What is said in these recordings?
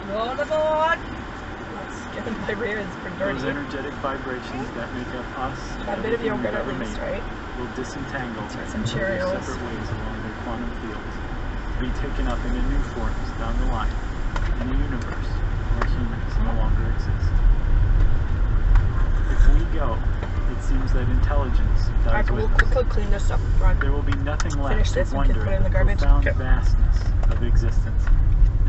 Roll the board! Let's get them vibrating. It's pretty dirty. Those energetic vibrations that make up us, Got a bit of yogurt at least, right? will disentangle Some in Cheerios. separate ways along their quantum fields, be taken up into new forms down the line in a universe where humans no longer exist. If we go, it seems that intelligence dies Alright, we'll with us. quickly clean this up. Run. There will be nothing Finish left this to and we wonder can put it in the at the garbage. profound Okay. vastness of existence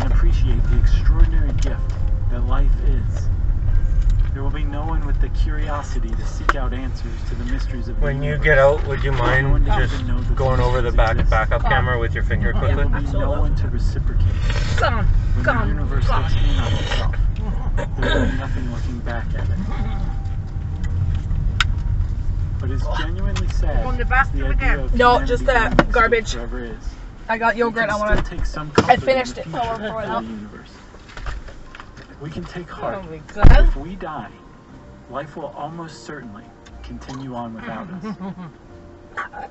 and appreciate the extraordinary gift that life is. There will be no one with the curiosity to seek out answers to the mysteries of the When you universe. get out, would you No one mind to just even know that the going over the mysteries exist. backup camera with your finger There quickly? will be Absolutely. no one to reciprocate. Come When the on, universe come looks on. in on itself, there will be nothing looking back at it. But it's genuinely sad On the bathroom the idea again? of No, humanity just that being extinct garbage. forever is. I got We yogurt. can I still want to. take some comfort finished in it, the so I'll future throw it of out. the universe. We can take heart. Oh my God. If we die, life will almost certainly continue on without us.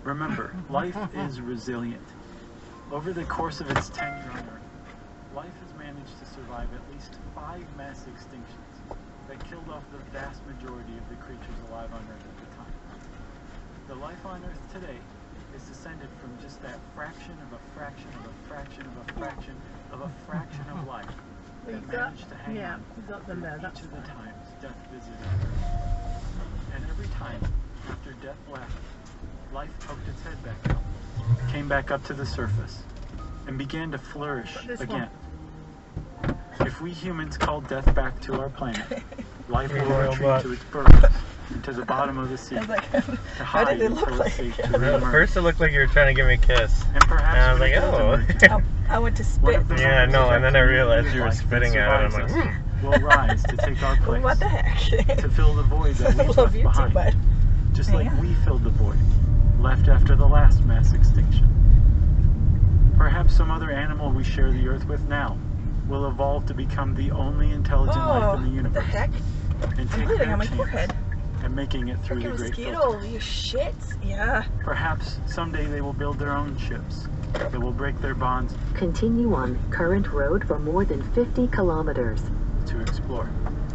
Remember, life is resilient. Over the course of its tenure on Earth, life has managed to survive at least 5 mass extinctions that killed off the vast majority of the creatures alive on Earth at the time. The life on Earth today is descended from just that fraction of a fraction of a fraction of a fraction of a fraction of life that managed to hang on We've got them there. each That's of the fine. times death visited Earth. And every time after death left, life poked its head back out, came back up to the surface, and began to flourish This again. If we humans call death back to our planet, life will retreat to its burrows and to the bottom of the sea I was like, to how hide did it look until it's like? safe to At reemerge. first it looked like you were trying to give me a kiss. And perhaps And I was when like, it does oh. emerge, I went to one spit. of the Yeah, members no, of and then that I realized you were life that spitting at it. I'm survives like, us will rise to take our place, What the heck? to fill the void that I we've love left you too, behind, bud. just like Yeah. we filled the void left after the last mass extinction. Perhaps some other animal we share the earth with now will evolve to become the only intelligent life in the What the universe heck? and I'm take bleeding their on my chance forehead. at making it through the Freaking great mosquito, filter. you shit. Yeah. Perhaps someday they will build their own ships that will break their bonds Continue on current road for more than 50 kilometers. to explore.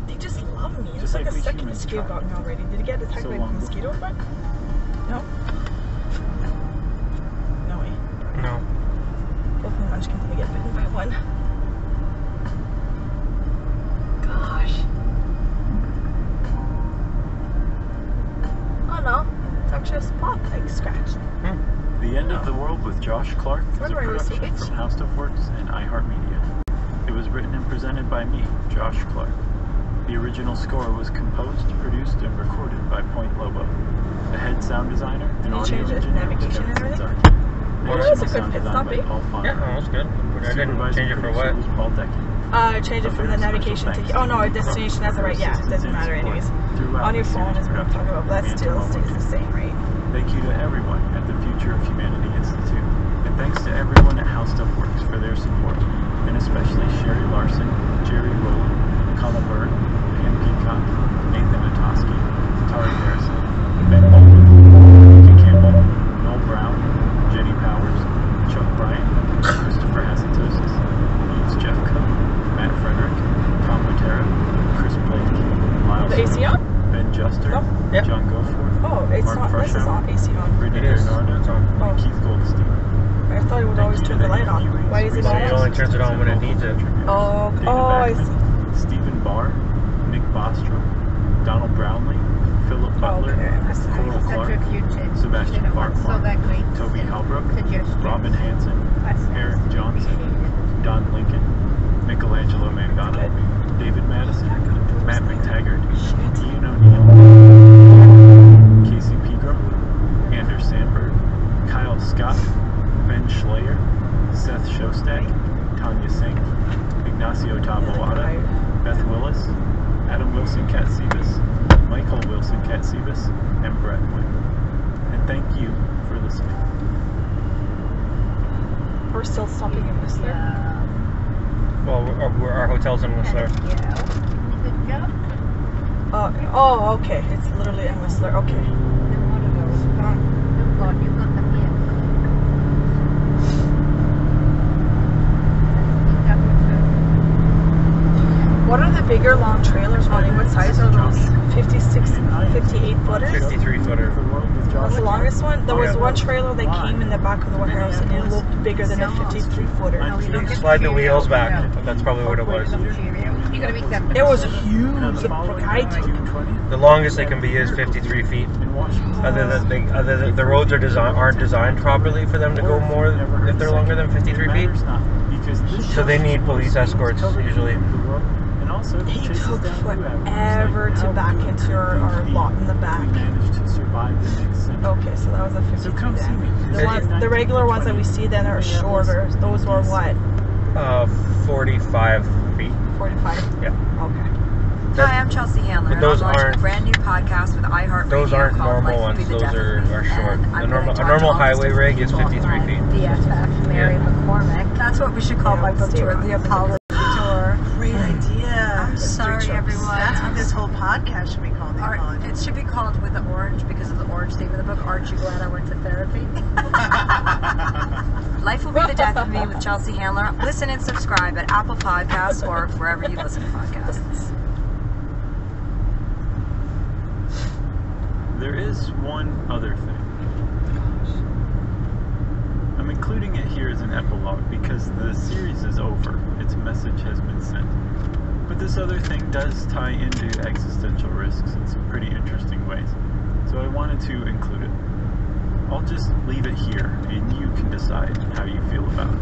They just love me. It's Just like like a we second humans mosquito try. got me already. Did you get attacked So by a long mosquito, before. bud? No? No way. no. Both my munchkins gonna get bitten by one. Gosh. Oh no. It's actually a spot like scratched. The End of the World with Josh Clark is a Where do I receive production it? from How Stuff Works and iHeartMedia. It was written and presented by me, Josh Clark. The original score was composed, produced, and recorded by Point Lobo. The head sound designer and you audio change the engineer was navigation Eric and everything? Gonzalez. The Well, that's a original good sound pit design stop, by eh? Paul Font. Yeah, that was good. I didn't Supervising change it for producer what? was Paul Decken. Change it from the A very navigation special to. thanks Oh no, our to destination has it for right. Yeah, it assistance doesn't and matter support anyways. throughout On your the phone series is what I'm talking about, but that production still and stays telework. the same, right? Thank you to everyone at the Future of Humanity Institute, and thanks to everyone at How Stuff Works for their support, and especially Sherry Larson, Jerry Rowland, Colin Byrne, Pam Peacock, Nathan Natoski, Tari Harrison, Ben Baldwin, Ricky Campbell, Noel Brown, Jenny Powers, Chuck Bryant, Christopher Hasatosis, Eves Jeff Cook, Matt Frederick, Tom Matera, Chris Blake, Miles The AC on? Ben Juster, No? Yep. John Goforth, Oh, it's Mark not. This is Freshour, not AC on. Brittany It is. Bernardo, It's on. Oh. and Keith Goldstein. I thought it would Thank always you turn to the light on. viewers, Why is it researchers, on? only turns it on when it and needs it. contributors. Oh, David oh, I Backman, see. Stephen Barr, Nick Bostrom, Donald Brownlee, Philip Butler, Okay, that's Coral nice. Clark, Such a cute chick. Sebastian You know, Farquhar, so that great Toby Halbrook, suggestions. Robin Hansen, That's nice. Eric Johnson, Don Lincoln, Michelangelo Mangano, David Madison, Matt McTaggart, Ian O'Neill, Casey Pegram, Anders Sandberg, Kyle Scott, Ben Schleyer, Seth Shostak, Tanya Singh, Ignacio Taboada, Beth Willis, Adam Wilson Katsibas, Michael Wilson Katsibas, and Brett Wynn. And thank you for listening. We're still stopping in Whistler. Yeah. Well, our hotel's in Whistler. Yeah. Good job. Oh, okay. It's literally in Whistler. Okay. And one of those. Good God, you got them here. That was bigger long trailers running. What size are those? 56, 58 footers? 53 footer. That's the longest one. There was Yeah. one trailer that came in the back of the warehouse and it looked bigger than a 53 footer. Slide the wheels back. That's probably what it was. You're gonna be 7. It was huge. The guy took. The longest they can be is 53 feet. The roads aren't designed properly for them to go more if they're longer than 53 feet. So they need police escorts usually. He took forever to back into our lot in the back. Okay, so that was a 53 then. The regular ones that we see then are shorter. Those were what? 45 feet. 45? Yeah. Okay. Hi, I'm Chelsea Handler. But those and I'm launching aren't- a brand new podcast with iHeartRadio. Those aren't called normal Life Will ones. Be the Those Death of are Me. short. And A I'm gonna normal talk to all highway these rig is people 53 on feet. BFF, Mary Yeah. McCormick. That's what we should call Yeah, my we'll book stay tour, on the this. Apollo tour. Great idea. I'm sorry, everyone. That's what this whole podcast should be called. It should be called With the Orange because of the orange theme of the book. Aren't you glad I went to therapy? Life Will Be the Death of Me with Chelsea Handler. Listen and subscribe at Apple Podcasts or wherever you listen to podcasts. There is one other thing. I'm including it here as an epilogue because the series is over. Its message has been sent. But this other thing does tie into existential risks in some pretty interesting ways. So I wanted to include it. I'll just leave it here and you can decide how you feel about it.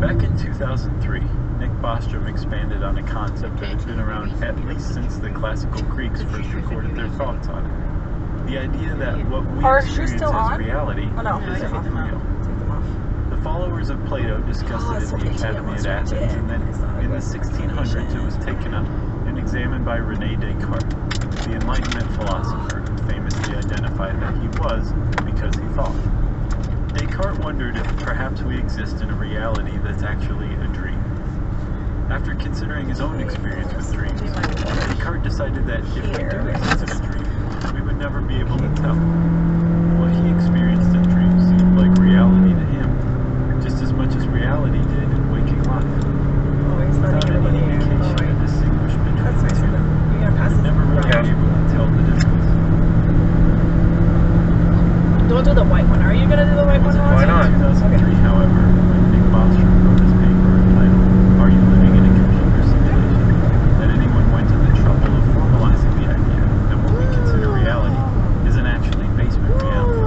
Back in 2003, Nick Bostrom expanded on a concept that had been around at least since the classical Greeks first recorded their thoughts on it. The idea that what we Are shoes experience still as on? reality Oh no, isn't take them off. real. Take them off. The followers of Plato discussed it at the Academy at Athens, and then in the 1600s it was taken up and examined by René Descartes, the Enlightenment philosopher who famously identified that he was because he thought. Descartes wondered if perhaps we exist in a reality that's actually a dream. After considering his own experience with dreams, Descartes decided that if we do exist in a dream, we would never be able to tell. What he experienced in dreams seemed like reality to him, just as much as reality did in waking life. Always Without letting any everybody indication to distinguish between That's the nice. two, You're gonna pass we'd this never really around. be able to tell the difference. Don't do the white one. Are you gonna do the white one? Why not? In 2003, however, when Nick Bostrom wrote his paper entitled "Are You Living in a Computer Simulation?" that anyone went to the trouble of formalizing the idea that what we consider reality isn't actually basement reality.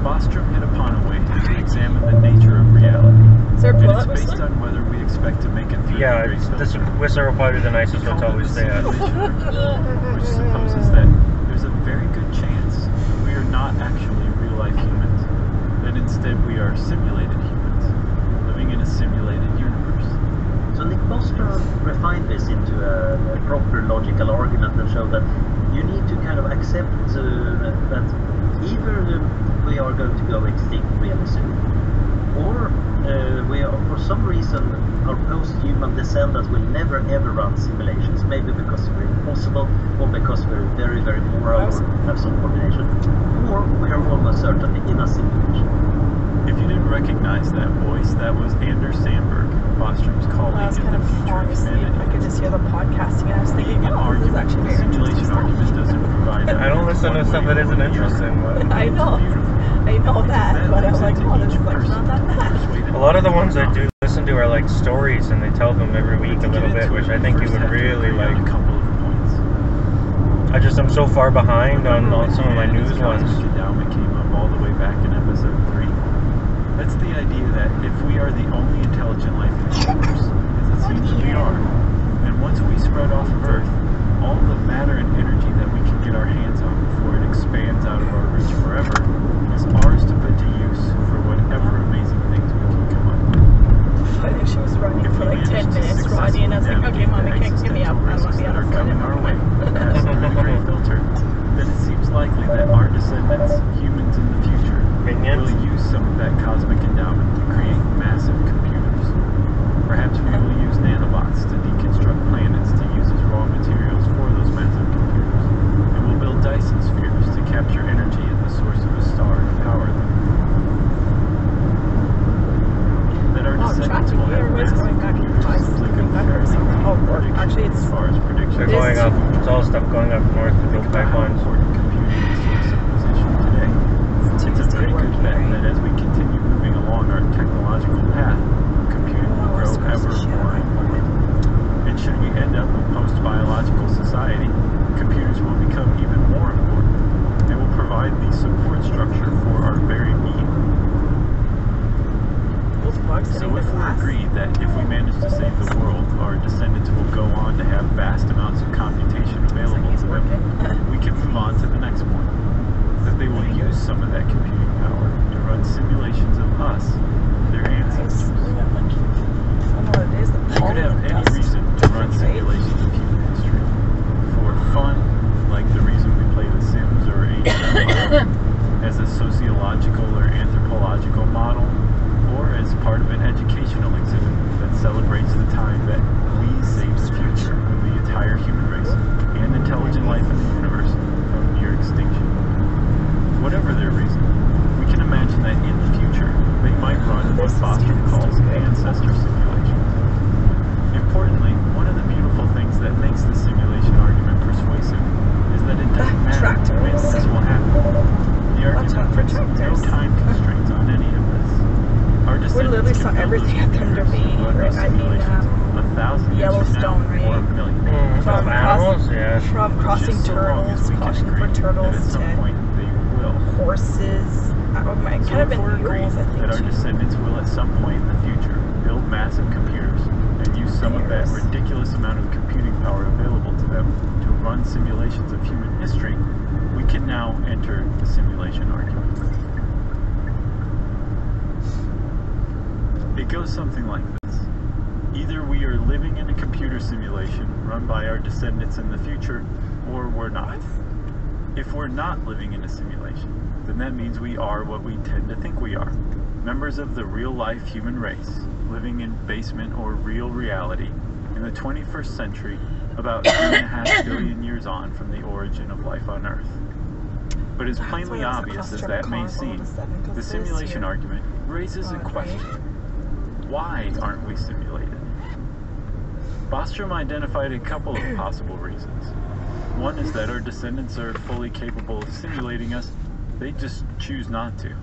Bostrom hit upon a way to examine the nature of reality, Is there a and bullet it's based whistle? on whether we expect to make it through Yeah, the great this filter. Whistler will probably be the nicest hotel we stay at. Which supposes that there's a very good chance we are not actually real-life humans, that instead we are simulated humans, living in a simulated universe. So Nick Bostrom refined this into a proper logical argument and showed that you need to kind of accept that either we are going to go extinct really soon, or we are, for some reason, our post-human descendants will never ever run simulations, maybe because we're impossible, or because we're very, very moral, or have some combination, or we are almost certainly in a simulation. If you didn't recognize that voice, that was Anders Sandberg, Bostrom's I colleague was in kind the of future falling of asleep. I could humanity. just hear the podcasting and I was thinking, Being an oh, this is argument, actually the very simulation interesting. argument doesn't provide I don't listen to stuff that isn't interesting. But I know. I know that, but I was like, oh, this is like not that bad. a lot of the ones I do listen to are like stories, and they tell them every week a little bit, which I think you would really like. A couple of points. I'm so far behind on some of my news ones. Cosmic endowment came up all the way back in episode 3. That's the idea that if we are the only intelligent life in the universe, as it seems that we are, and once we spread off of Earth, all the matter and energy that we can get our hands on before it expands out of our reach forever is ours to put to use for whatever amazing things we can come up with. I think she was running If for we like 10 manage to minutes, Roddy, and I was like, okay, successfully mommy, navigate give me up. the I want to be existential on a risks that are flight. coming our way, pass through the great filter, then it seems likely that our descendants, humans in the future, Minions? will use some of that cosmic endowment to create massive computers. Perhaps we will use nanobots to deconstruct planets to use as raw materials for those massive computers. And we'll build Dyson spheres to capture energy at the source of a star to power them. That our Oh, descendants will have massive computers simply confirm Actually, it's as far as predictions. They're going up. It's all stuff going up north to build pipelines. Important computing is to our civilization today. It's a pretty good bet that as we continue moving along our technological path, computing will grow ever more important. And should we end up a post-biological society, computers will become even more important. They will provide the support structure for our very being. So if we're agreed that if we manage to save the world, our descendants will go on to have vast amounts of computation available to them, we can move on to the next point. That they will use some of that computing power to run simulations of us, their ancestors. They could have any reason to run simulations of human history. For fun, like the reason we play The Sims or Age of Empires, as a sociological or anthropological model, or as part of an educational exhibit that celebrates the time that we saved the future of the entire human race and intelligent life in the universe from near extinction. Whatever their reason, we can imagine that in the future, they might run what Bostrom calls ancestor simulations. Importantly, one of the beautiful things that makes the simulation argument persuasive is that it doesn't matter when this will happen. The argument puts no time constraints on any of this. Our descendants can build those computers and run those simulations 1,000 years from now or 1,000,000. From animals? Yeah. From crossing Just so long as turtles, we can crossing agree for turtles that at some to point they will. horses. Oh my, it So could have if we're been agreed mules, I that our think. descendants will at some point in the future build massive computers and use some of that ridiculous amount of computing power available to them to run simulations of human history, we can now enter the simulation argument. It goes something like this. Either we are living in a computer simulation run by our descendants in the future, or we're not. If we're not living in a simulation, then that means we are what we tend to think we are. Members of the real-life human race, living in basement or real reality in the 21st century, about 2.5 billion years on from the origin of life on Earth. But as plainly obvious as that may seem, the simulation argument raises a question. Why aren't we simulated? Bostrom identified a couple of possible reasons. One is that our descendants are fully capable of simulating us, they just choose not to.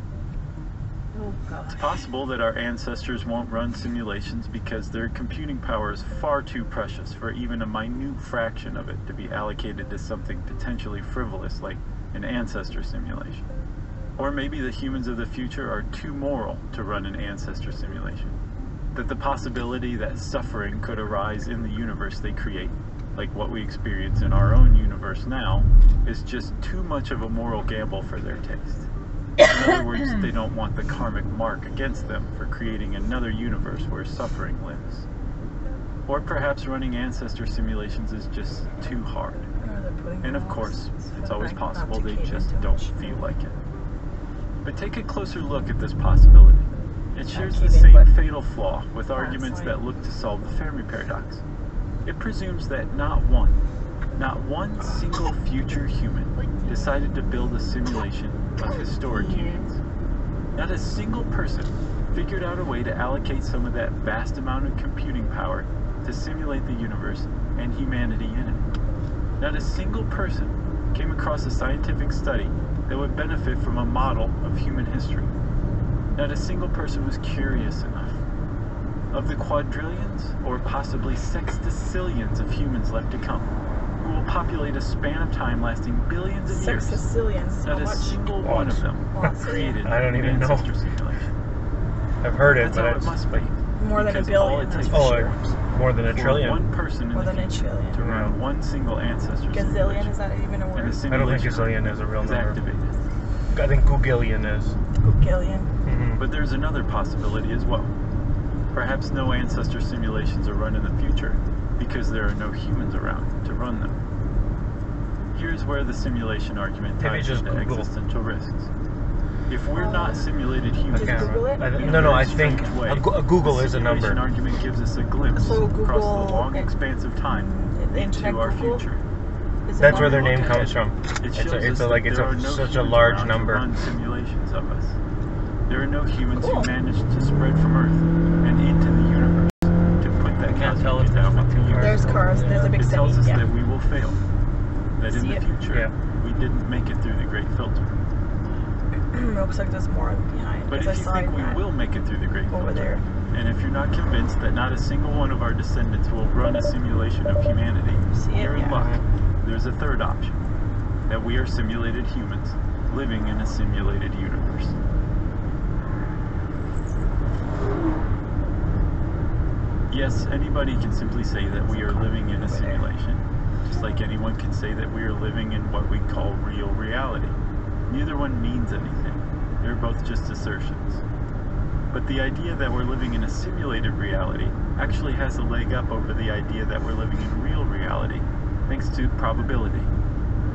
It's possible that our ancestors won't run simulations because their computing power is far too precious for even a minute fraction of it to be allocated to something potentially frivolous like an ancestor simulation. Or maybe the humans of the future are too moral to run an ancestor simulation. That the possibility that suffering could arise in the universe they create, like what we experience in our own universe now, is just too much of a moral gamble for their taste. In other words, they don't want the karmic mark against them for creating another universe where suffering lives. Or perhaps running ancestor simulations is just too hard. And of course, it's always possible they just don't feel like it. But take a closer look at this possibility. It shares the same fatal flaw with arguments that look to solve the Fermi paradox. It presumes that not one single future human decided to build a simulation of historic humans. Not a single person figured out a way to allocate some of that vast amount of computing power to simulate the universe and humanity in it. Not a single person came across a scientific study that would benefit from a model of human history. Not a single person was curious enough. Of the quadrillions, or possibly sextillions of humans left to come, who will populate a span of time lasting billions of years, not a single one of them created an ancestor simulation. I've heard it, That's but how it must be. More than a Because billion. all it takes more than a for trillion. one person in More the than a future trillion. to run one single ancestor Gazillion, simulation. is that even a And word? the I simulation don't think gazillion is a real is number. activated. I think googillion is. Gagillion. But there's another possibility as well. Perhaps no ancestor simulations are run in the future because there are no humans around to run them. Here's where the simulation argument Maybe ties just into Google. existential risks. If we're not simulated humans, Okay. Google it? No, I think Google the is a simulation number. argument gives us a glimpse So across Google- the long expanse of time the internet into our Google? future. Is it That's where one? their name Look comes ahead. from. It shows us like that it's there are no such a humans large around number. to run simulations of us. There are no humans who managed to spread from Earth and into causing tell if it down there's with 2 fucking years. There's cars. There's a big It city. tells us Yeah. that we will fail. That in See the it? future, Yeah. we didn't make it through the Great Filter. Looks like there's more behind. But because if I you saw think we that will make it through the Great over Filter, there. and if you're not convinced that not a single one of our descendants will run a simulation of humanity, See it? you're in Yeah. luck. There's a third option, that we are simulated humans living in a simulated universe. Yes, anybody can simply say that we are living in a simulation, just like anyone can say that we are living in what we call real reality. Neither one means anything. They're both just assertions. But the idea that we're living in a simulated reality actually has a leg up over the idea that we're living in real reality, thanks to probability.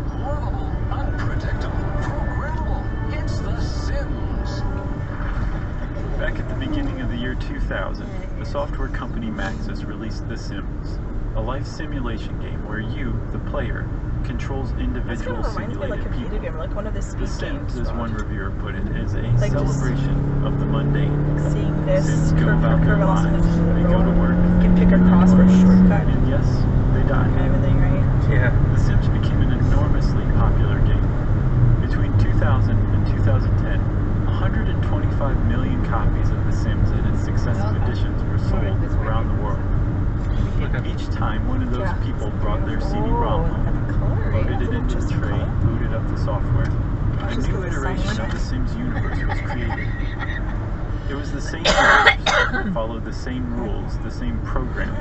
Horrible, unpredictable, programmable. It's The Sims. Back at the beginning of the year 2000, the software company Maxis released The Sims, a life simulation game where you, the player, controls This individual kind of reminds me of like simulated a computer people. game, like one of the The speed Sims, games. as one reviewer put it, is a Like just celebration of the mundane. Seeing this Sims go curve, about their curve, and also lives. They go to work. You can pick across for a shortcut. And yes, they die. Kind of a thing, right? Yeah. The Sims became an enormously popular game. Between 2000 and 2010, 125 million copies of The Sims and its successive editions were sold around the world. Each time one of those people brought their CD-ROM home, loaded it into the tray, booted up the software, a new iteration of The Sims universe was created. It was the same universe, it followed the same rules, the same programming.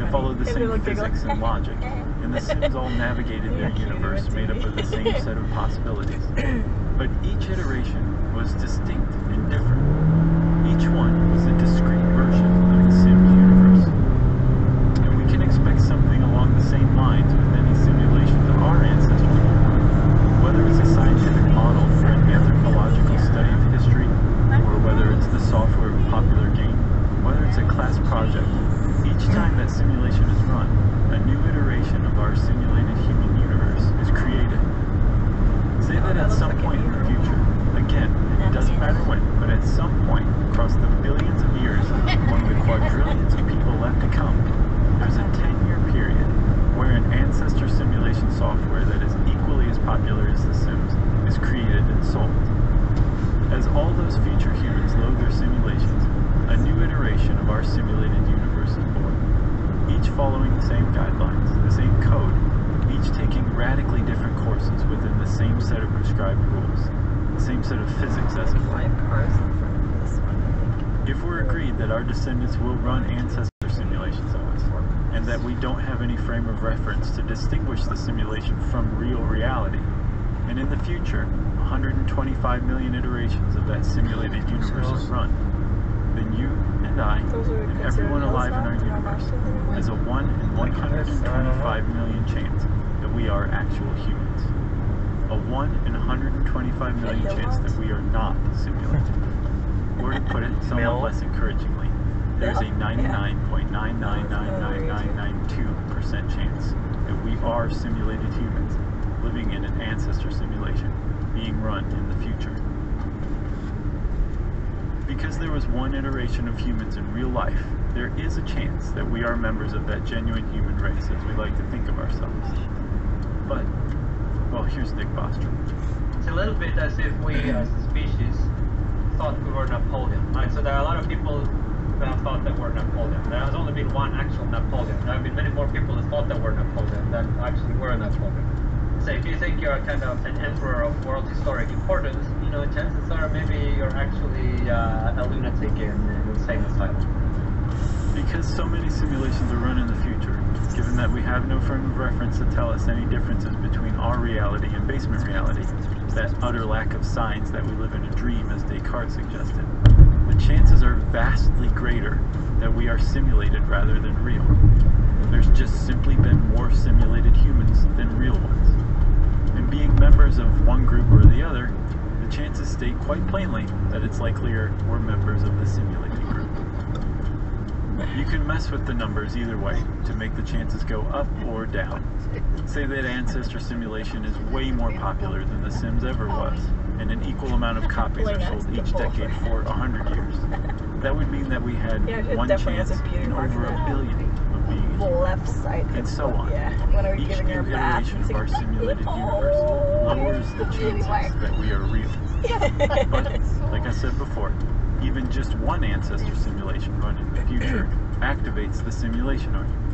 It followed the same physics and logic, and the Sims all navigated their universe made up of the same set of possibilities. But each iteration was distinct and different. Each one was a discrete version of the Sims universe. And we can expect something along the same lines with any simulation that our ancestors performed. Whether it's a scientific model for an anthropological study of history, or whether it's the software of a popular game, whether it's a class project, each time that simulation is run, a new iteration of our simulated human universe is created. Say that at some point in the future, again, it doesn't matter when, but at some point across the billions of years among the quadrillions of people left to come, there's a 10-year period where an ancestor simulation software that is equally as popular as The Sims is created and sold. As all those future humans load their simulations, a new iteration of our simulated universe is born, each following the same guidelines, the same code, each taking radically different courses within the same set of prescribed rules, the same set of physics as it were. 5 cars in front of this one, I think. If we're agreed that our descendants will run ancestor simulations of us, and that we don't have any frame of reference to distinguish the simulation from real reality, and in the future, 125 million iterations of that simulated universe are run, then you and I, and everyone alive in our universe, has a 1 in 125 million chance that we are actual humans. A 1 in 125 million chance that we are not simulated. Or to put it somewhat less encouragingly, there is a 99.999992% chance that we are simulated humans living in an ancestor simulation being run in the future. Because there was one iteration of humans in real life, there is a chance that we are members of that genuine human race as we like to think of ourselves. But, well, here's Nick Bostrom. It's a little bit as if we as a species thought we were Napoleon, right? So there are a lot of people who have thought that we're Napoleon. There has only been one actual Napoleon. There have been many more people who thought that we're Napoleon than actually were Napoleon. So if you think you're kind of an emperor of world historic importance, you know, chances are maybe you're actually a lunatic in an insane asylum. Because so many simulations are run in the future, given that we have no frame of reference to tell us any differences between our reality and basement reality, that utter lack of signs that we live in a dream as Descartes suggested, the chances are vastly greater that we are simulated rather than real. There's just simply been more simulated humans than real ones. And being members of one group or the other, the chances state quite plainly that it's likelier we're members of the simulated group. You can mess with the numbers either way to make the chances go up or down. Say that ancestor simulation is way more popular than The Sims ever was, and an equal amount of copies are sold each decade for 100 years. That would mean that we had Yeah, it one definitely has chance a beauty in mark over there. a billion of being a The human. left side. And so on. Yeah. When are we Each giving new her a bath? iteration of our simulated universe lowers the chances that we are real. But, like I said before, even just one ancestor simulation run in the future activates the simulation argument.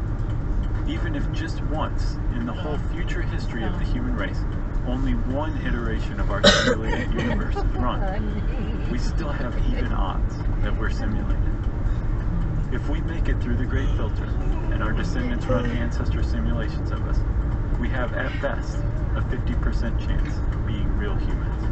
Even if just once in the whole future history of the human race, only one iteration of our simulated universe is run, we still have even odds that we're simulated. If we make it through the Great Filter, and our descendants run ancestor simulations of us, we have at best a 50% chance of being real humans.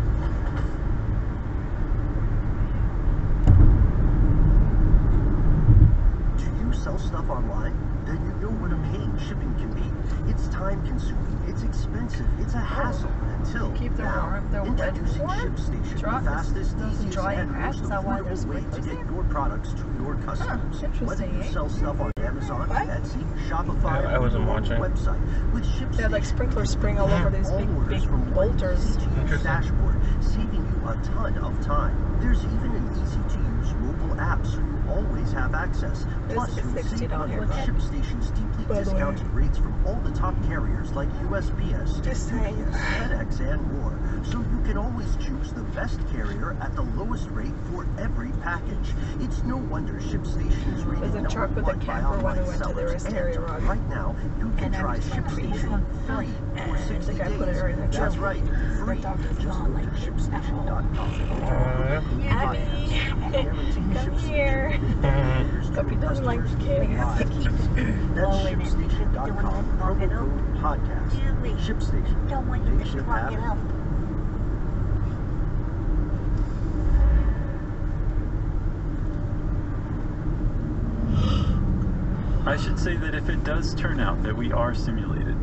Do you sell stuff online? Then you know what a pain shipping can be. It's time consuming, it's expensive, it's a hassle until Keep them now. warm. They're red Introducing warm? ShipStation, Dry- the fastest, doesn't easiest, dry and crap? most Is that why affordable there's way to sprinklers get there? your products to your customers. Whether you interesting, sell stuff on Amazon, What? Etsy, Shopify, I or wasn't your own watching. website, with ShipStation, They had like sprinklers spraying all over these all big orders from one bolters. easy-to-use dashboard, saving you a ton of time. There's even an easy-to-use mobile app, so you always have access. Plus, It's you'll save $60 money with cut. ShipStation's deeply By the way. discounted rates from all the top carriers like USPS, Just saying. UPS, FedEx, and more. So you can always choose the best carrier at the lowest rate for every package. It's no wonder ShipStation is rated There's a truck with a #1 by camper when we online went to the sellers. rest And area, Rod. right now, you can And I try was like, ShipStation free for And 60 the guy put it days. right in the That's truck. right, free. The dog does Just not go like to it. ShipStation.com. Abby, come here. Guppy doesn't like the kids. That's ShipStation.com. Promo code podcast. ShipStation. Don't want you They to ship plug happy. it up. I should say that if it does turn out that we are simulated,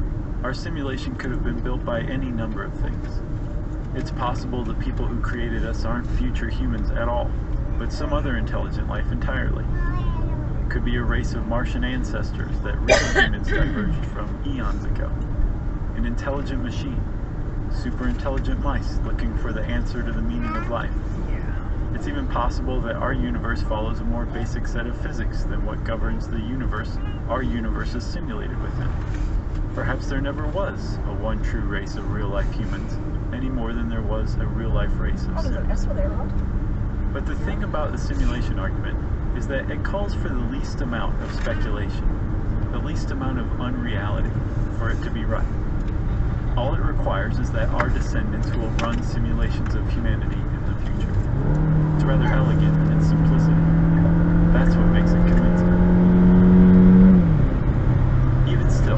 our simulation could have been built by any number of things. It's possible the people who created us aren't future humans at all, but some other intelligent life entirely. It could be a race of Martian ancestors that real humans diverged from eons ago. An intelligent machine, super intelligent mice looking for the answer to the meaning of life. It's even possible that our universe follows a more basic set of physics than what governs the universe our universe is simulated within. Perhaps there never was a one true race of real-life humans, any more than there was a real-life race of What is it? sims. That's what they're on. But the thing about the simulation argument is that it calls for the least amount of speculation, the least amount of unreality for it to be right. All it requires is that our descendants will run simulations of humanity in the future. It's rather elegant in its simplicity. That's what makes it convincing. Even still,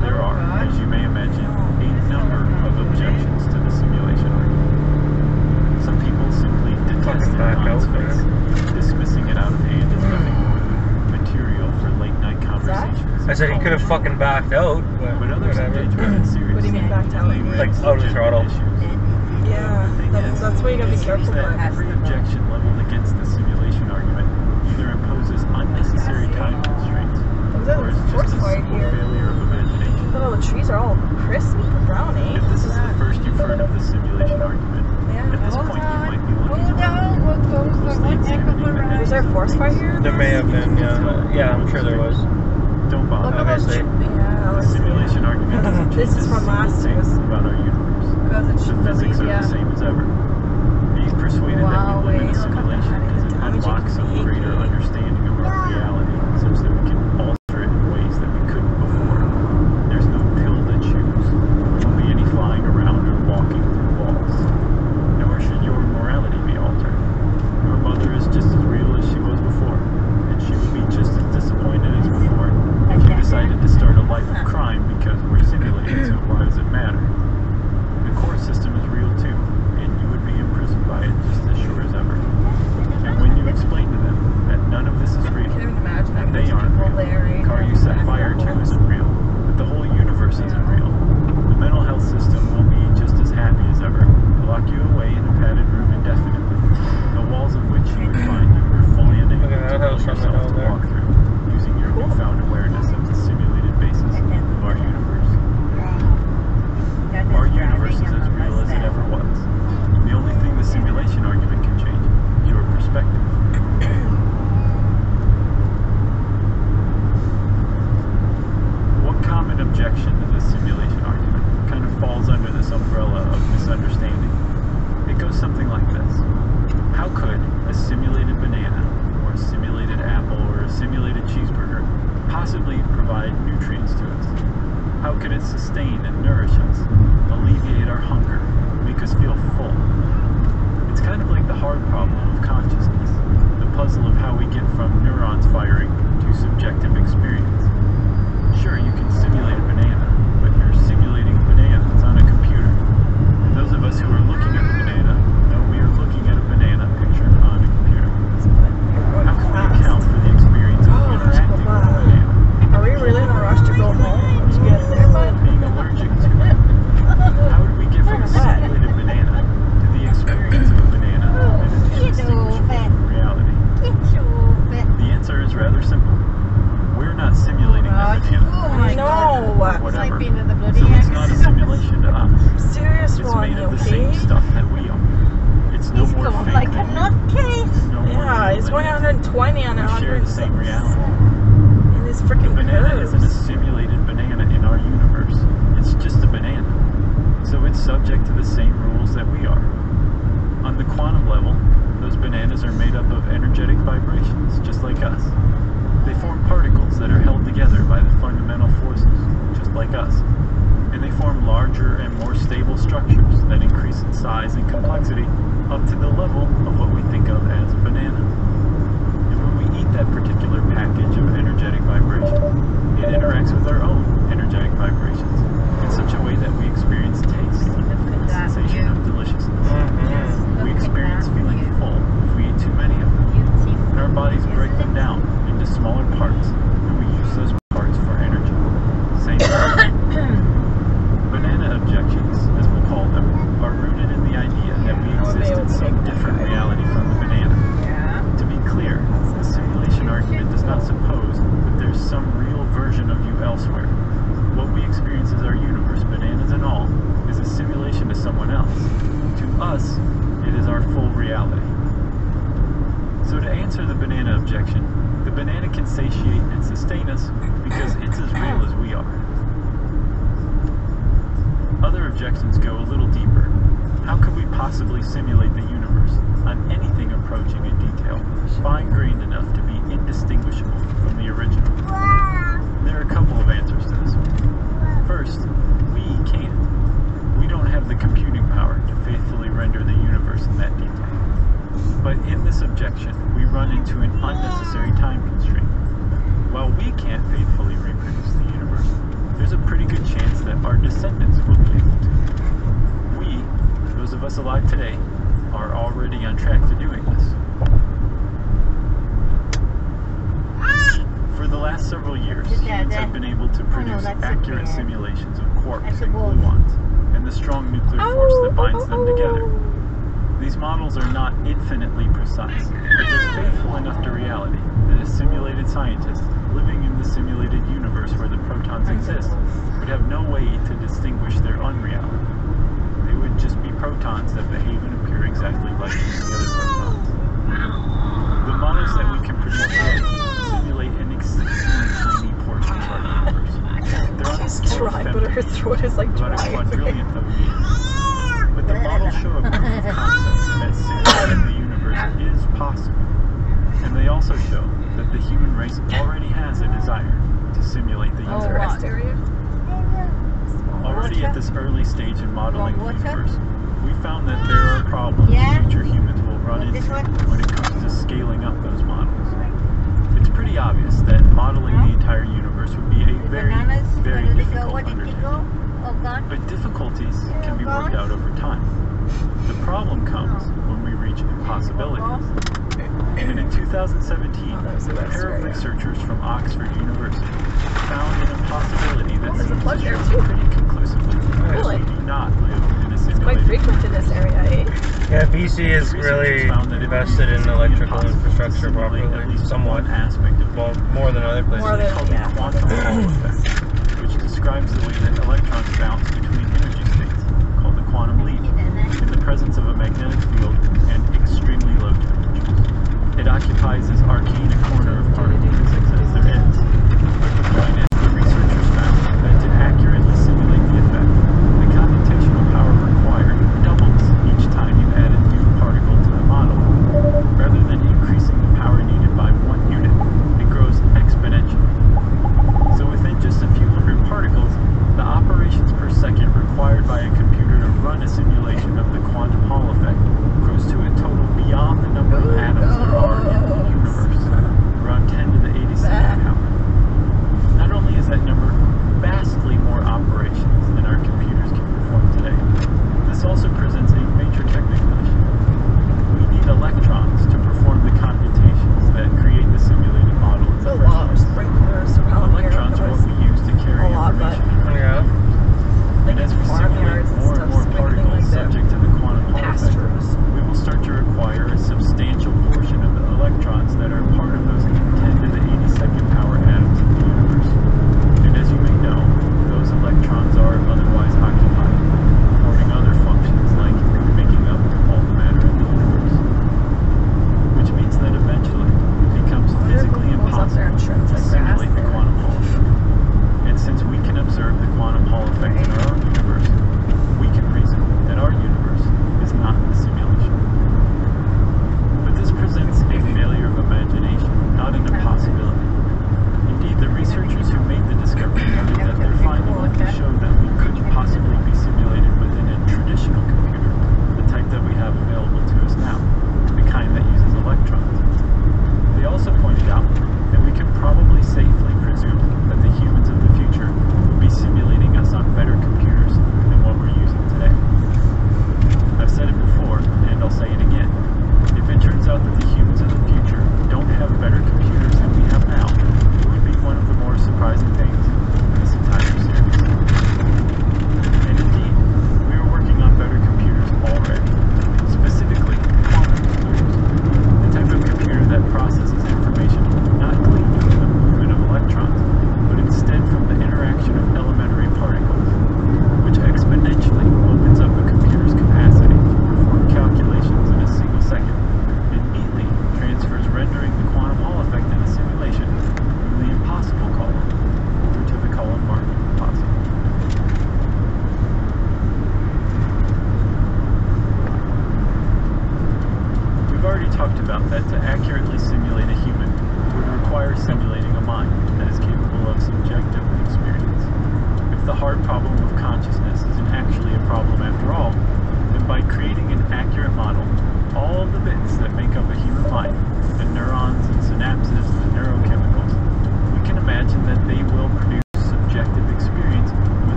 there are, as you may imagine, a number of objections to the simulation argument. Some people simply detest it on its face, dismissing it out of hand as nothing more than material for late-night conversations. I said he could have fucking backed out, But others whatever. engage with it seriously. What do you mean backed out? They Like raise out of legitimate throttle. issues. Yeah, that's why you gotta be careful. That every objection leveled against the simulation argument either imposes unnecessary time constraints, or is just a simple failure of imagination. Look at all the trees are all crisp brownie. If this is the first you've heard of the simulation argument, at this point you might be looking around. Was there a forest fire here? There may have been, yeah. Yeah, I'm sure there was. Don't bother. Look at those Obviously. The Yeah, simulation argument doesn't change This is a from single last thing year's. about our universe. because it's The physics are the same as ever. Being persuaded that we live in a simulation doesn't unlock some greater understanding of our reality, such that we can alter it in ways that we couldn't before. There's no pill to choose. There won't be any flying around or walking through walls. Nor should your morality be altered. Your mother is just as real as she was before, and she would be just as disappointed as before if you decided to start a life of crime because we're simulated, so why does it matter? The court system is real too, and you would be imprisoned by it just as sure as ever. And when you explain to them that none of this is real, that they aren't real, the car you set fire to isn't real, that the whole universe isn't real, the mental health system will be just as happy as ever to lock you away in a padded room indefinitely, the walls of which you would find you were fully unable to will yourself to walk through, using your newfound awareness of the simulated basis of our universe. Our universe is as real as it ever was. The only thing the simulation argument can change is your perspective. possibly provide nutrients to us? How could it sustain and nourish us, alleviate our hunger, make us feel full? It's kind of like the hard problem of consciousness, the puzzle of how we get from neurons firing to subjective experience. Sure, you can simulate a banana, but you're simulating a banana. It's on a computer. And those of us who are looking at the banana know we are looking at a banana pictured on a computer. How can we account for the experience of interacting with a banana? Are we really in a rush to go home? Let's get there, bud. Being allergic to it. How did we get from a simulated banana to the experience of a banana that is indistinguishable from reality? The answer is rather simple. We're not simulating the banana. No! Whatever. So it's not a simulation to us. Serious It's one, made of the okay? same stuff that we are. It's no more fake like a than you. nutcase. It's no more Yeah, real he's than going you. 120 on We share the 106. same reality. In his The freaking banana curves. isn't a simulated banana in our universe. It's just a banana. So it's subject to the same rules that we are. On the quantum level, those bananas are made up of energetic vibrations, just like us. They form particles that are held together by the fundamental forces, just like us. And they form larger and more stable structures that increase in size and complexity up to the level of what we think of as a banana. And when we eat that particular package of energetic vibration, it interacts with our own energetic vibrations in such a way that we experience taste, the sensation of deliciousness. We experience feeling full if we eat too many of them. And our bodies break them down into smaller parts, and we use those parts for energy. Same thing. Banana objections, as we'll call them, are rooted in the idea that we exist in some different reality from the banana. To be clear, the simulation argument does not suppose that there's some real version of you elsewhere. What we experience as our universe, bananas and all, is a simulation to someone else. To us, it is our full reality. So to answer the banana objection, the banana can satiate and sustain us because it's as real as we are. Other objections go a little deeper. How could we possibly simulate the universe on anything approaching in detail, fine-grained enough to be indistinguishable from the original? There are a couple of answers to this one. First, we can't. We don't have the computing power to faithfully render the universe in that detail. But in this objection, we run into an unnecessary time constraint. While we can't faithfully reproduce the universe, there's a pretty good chance that our descendants will be able to. We, those of us alive today, are already on track to doing this. For the last several years, humans have been able to produce accurate simulations of quarks and gluons, and the strong nuclear force that binds them together. These models are not infinitely precise, but they're faithful enough to reality that a simulated scientist living in the simulated universe where the protons exist would have no way to distinguish their unreality. They would just be protons that behave and appear exactly like the other protons. The models that we can produce today simulate an exceedingly tiny portion of our universe. They're on a scale of Dry, but her throat is like about a dry. quadrillionth of a meter. But the models show a proof of concept that simulating the universe is possible. And they also show that the human race already has a desire to simulate the universe. Already at this early stage in modeling the universe, we found that there are problems future humans will run into when it comes to scaling up those models. It's pretty obvious that modeling the entire universe would be a very, very difficult undertaking. But difficulties can be worked out over time. The problem comes when we reach impossibilities. And in 2017, a pair of researchers from Oxford University found an impossibility that seems to show pretty conclusively that we do not live in a simulated Quite frequent in this area, eh? Yeah, BC is really invested in electrical infrastructure properly, somewhat. Well, more than other places. More than, Called the quantum Hall effect, which describes the way that electrons bounce between energy states, called the quantum leap, in the presence of a magnetic field and extremely low temperatures. It occupies this arcane corner of particle physics as there is. But the point is, the researchers found that to accurately simulate the effect, the computational power required doubles each time you add a new particle to the model. Rather than increasing the power needed by 1 unit, it grows exponentially.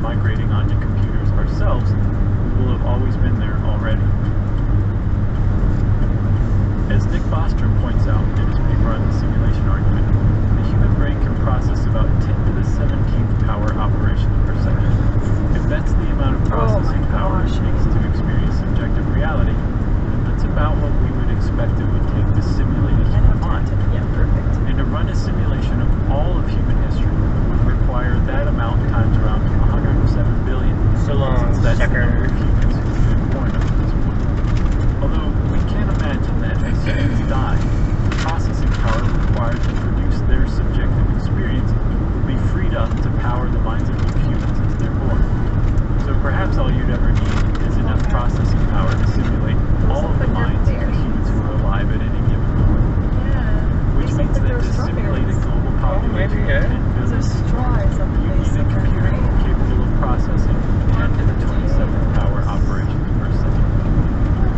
migrating onto computers ourselves, we will have always been there already. As Nick Bostrom points out in his paper on the simulation argument, the human brain can process about 10 to the 17th power operations per second. If that's the amount of processing power it takes to experience subjective reality, then that's about what we would expect it would take to simulate a human mind. Yeah, perfect. And to run a simulation of all of human history would require that amount times around 107 billion. So long, since that's the number sucker. of humans who've been born up to this point. Although we can't imagine that as humans die, the processing power required to produce their subjective experience would be freed up to power the minds of new humans as they're born. So perhaps all you'd ever need is enough processing power to simulate all of the minds of the humans who are alive at any given moment. Which means that to simulate a global population of 10 billion, you need a computer capable of processing 10 to the 27th power operations per second.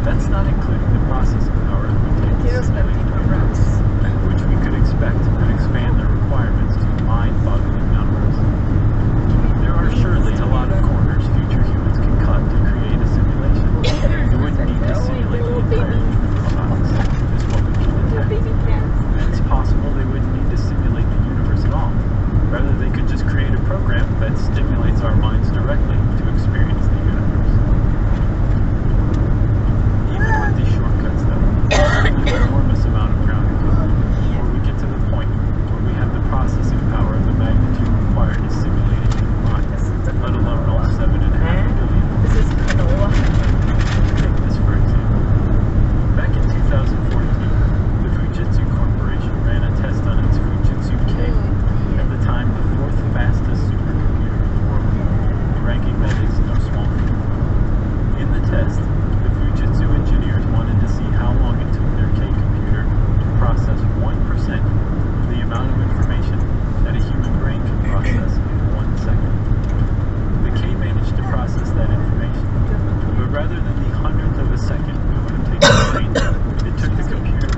That's not including the processing power it would take to simulate programs, which we could expect could expand the requirements to mind-boggling numbers. There are surely a lot of corners future humans can cut to create a simulation. You wouldn't need to simulate the entire human class, is what we can detect. And it's possible they wouldn't need to simulate the universe at all. Rather, they could just create a program that stimulates our minds directly to experience the universe. Even with these shortcuts, though, there's an enormous amount of ground to cover before we get to the point where we have the processing power of the magnitude required to simulate a human mind, let alone all 7.5 billion. This is canola. Take this for example. Back in 2014, the Fujitsu Corporation ran a test on its Fujitsu K, at the time the fourth fastest supercomputer in the world, a ranking that is no small feat. In the test, the Fujitsu engineers wanted to see how long it took their K computer to process 1% of the amount of information that a human brain can process in 1 second. The K managed to process that information, but rather than the 100th of a second it would have taken the brain, it took the computer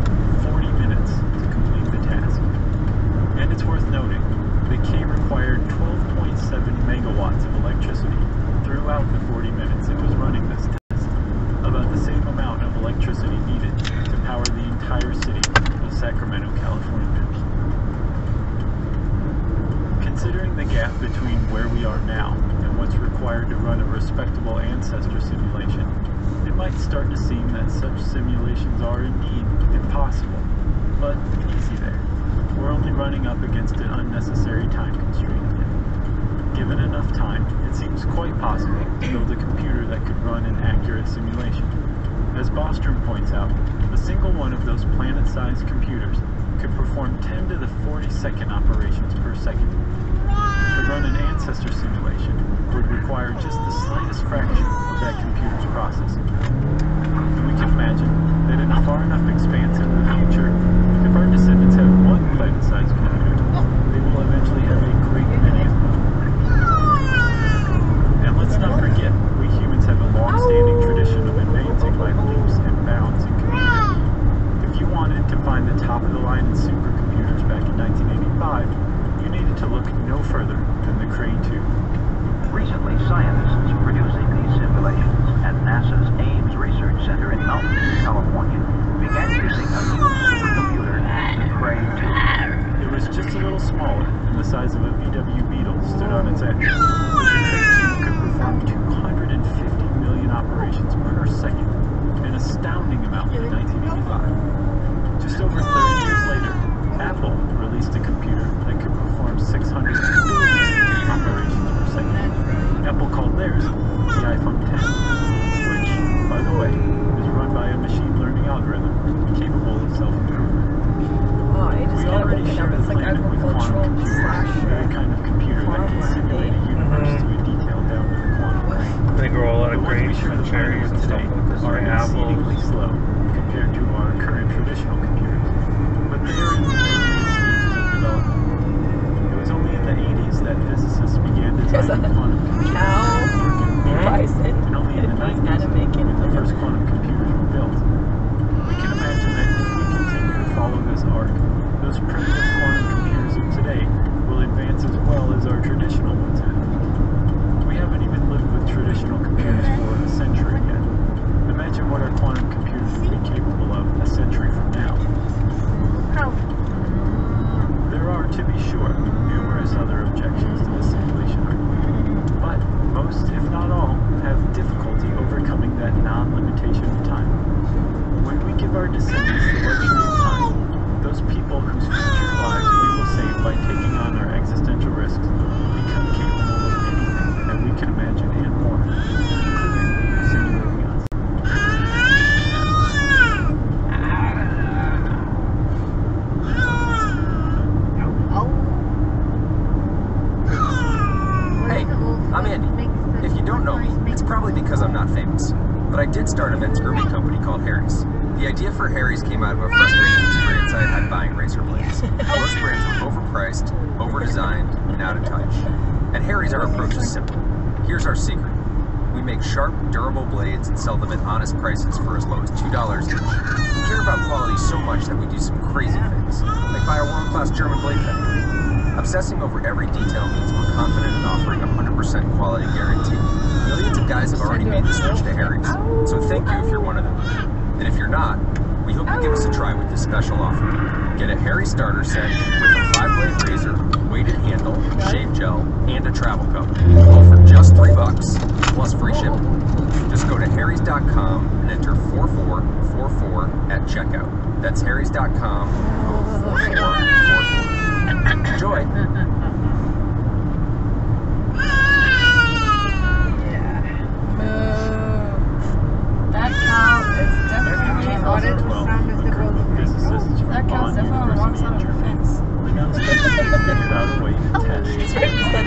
40 minutes to complete the task. And it's worth noting, the K required 12.7 megawatts of electricity throughout the 40 minutes it was running this test, about the same amount of electricity needed to power the entire city of Sacramento, California. Considering the gap between where we are now and what's required to run a respectable ancestor simulation, it might start to seem that such simulations are indeed impossible. But easy there. We're only running up against an unnecessary time constraint. Given enough time, it seems quite possible to build a computer that could run an accurate simulation. As Bostrom points out, a single one of those planet-sized computers could perform 10 to the 42nd operations per second. To run an ancestor simulation would require just the slightest fraction of that computer's processing. And we can imagine that in a far enough expanse into the future, if our descendants have one planet-sized computer, they will eventually have a great many of them. And let's not forget, we humans have a long-standing tradition of advancing by leaps and bounds in computing. If you wanted to find the top of the line in supercomputers back in 1985, you needed to look no further than the Crane 2. Recently, scientists producing these simulations at NASA's Ames Research Center in Mountain View, California, began using a new supercomputer, the Crane 2. It was just a little smaller than the size of a VW Beetle stood on its edge. But the Crane 2 could perform 250 million operations per second, an astounding amount in 1985. Just over 30 years later, Apple released a computer that could perform 600 billion operations per second. Apple called theirs the iPhone X, which, by the way, is run by a machine learning algorithm capable of self-improvement. Oh, I just We got already woken share up. the It's like planet with quantum agricultural computers, the very kind of computer that can simulate a universe to a detail down to the quantum range. They grow a lot of The ones we grapes share and the planet cherries with and stuff today like this, are and exceedingly apples. slow compared to our current traditional computers, but they are in the earliest stages of development. It was only in the 80s that physicists began designing quantum computers bison, and only in the 90s when the first quantum computers were built. We can imagine that if we continue to follow this arc, those primitive quantum computers of today will advance as well as our traditional ones have. We non-limitation of time. When we give our descendants the luxury of time, those people whose future lives we will save by taking on our existential risks become capable of anything that we can imagine and more, including simulating us. Hey, I'm Andy. If you don't know me, it's probably because I'm not famous. But I did start a men's grooming company called Harry's. The idea for Harry's came out of a frustrating experience I had buying razor blades. Most brands were overpriced, over-designed, and out of touch. At Harry's, our approach is simple. Here's our secret. We make sharp, durable blades and sell them at honest prices for as low as $2 each. We care about quality so much that we do some crazy things, like buy a world-class German blade factory. Obsessing over every detail means we're confident in offering a 100% quality guarantee. Millions of guys have already made the switch to Harry's, so thank you if you're one of them. And if you're not, we hope you give us a try with this special offer. Get a Harry starter set with a 5-blade razor, weighted handle, shave gel, and a travel cup. All for just $3 plus free shipping. Just go to harrys.com and enter 4444 at checkout. That's harrys.com, code 4444. Enjoy! That cow is definitely on it. That cow's definitely on the wrong side of the fence. It's right beside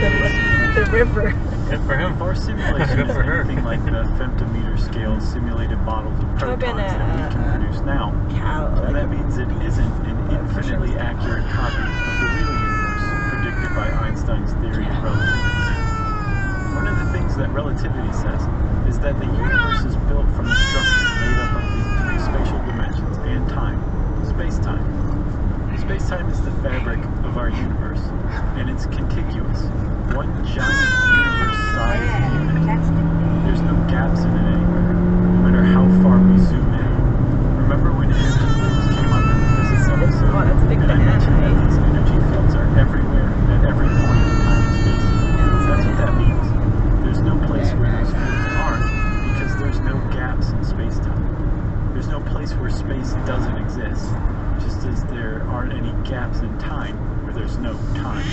the river. And for him, our simulation is anything like the femtometer scale simulated models of protons that we can produce now. And that means it isn't an infinitely accurate copy of the real universe predicted by Einstein's theory of relativity. One of the things that relativity says is that the universe is built from a structure made up of the 3 spatial dimensions and time, space-time. Space-time is the fabric of our universe, and it's contiguous. One giant universe-sized unit. There's no gaps in it anywhere, no matter how far we zoom in. Remember when energy fields came up in the physics episode? And I mentioned that these energy fields are everywhere, at every point in time and space. That's what that means. There's no place where those fields aren't, because there's no gaps in space-time. There's no place where space doesn't exist, just as there aren't any gaps in time where there's no time.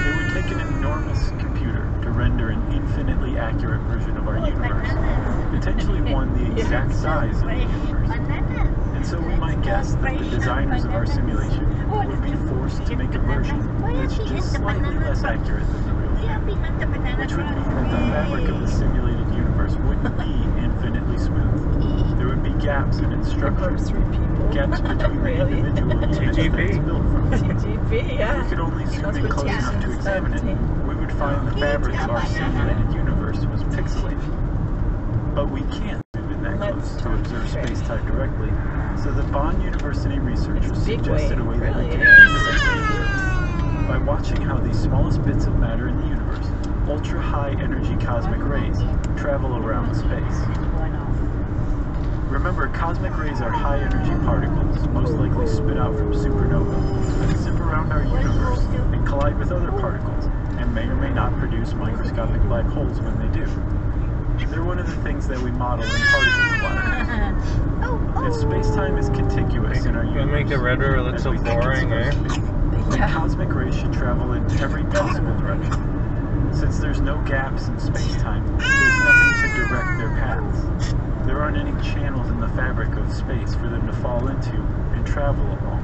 It would take an enormous computer to render an infinitely accurate version of our universe, potentially one the exact size of the universe. And so we might guess that the designers of our simulation would be forced to make a version that's just slightly less accurate than the real thing, which would mean that the fabric of the simulated universe wouldn't be infinitely smooth. There would be gaps in its structure, gaps between the individual units that it's built from. TGP, yeah. If we could only zoom in close enough to examine it, we would find the fabric of our simulated universe was pixelated. But we can't zoom in that close to observe space-time directly, so the Bonn University researchers suggested a way that we can emulate it by watching how the smallest bits of matter in the universe, ultra-high energy cosmic rays, travel around space. Remember, cosmic rays are high-energy particles, most likely spit out from supernovae, that zip around our universe and collide with other particles, and may or may not produce microscopic black holes when they do. They're one of the things that we model in particle colliders. If space-time is contiguous in our universe, make the red river look so boring, right? Then cosmic rays should travel in every possible direction. Since there's no gaps in space-time, there's nothing to direct their paths. There aren't any channels in the fabric of space for them to fall into and travel along.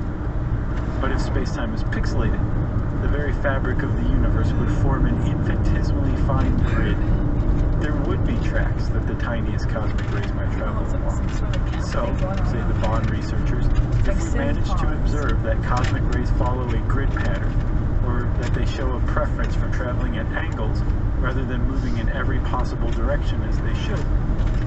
But if space-time is pixelated, the very fabric of the universe would form an infinitesimally fine grid. There would be tracks that the tiniest cosmic rays might travel along. So, say the Bonn researchers, if we manage to observe that cosmic rays follow a grid pattern, or that they show a preference for traveling at angles rather than moving in every possible direction as they should,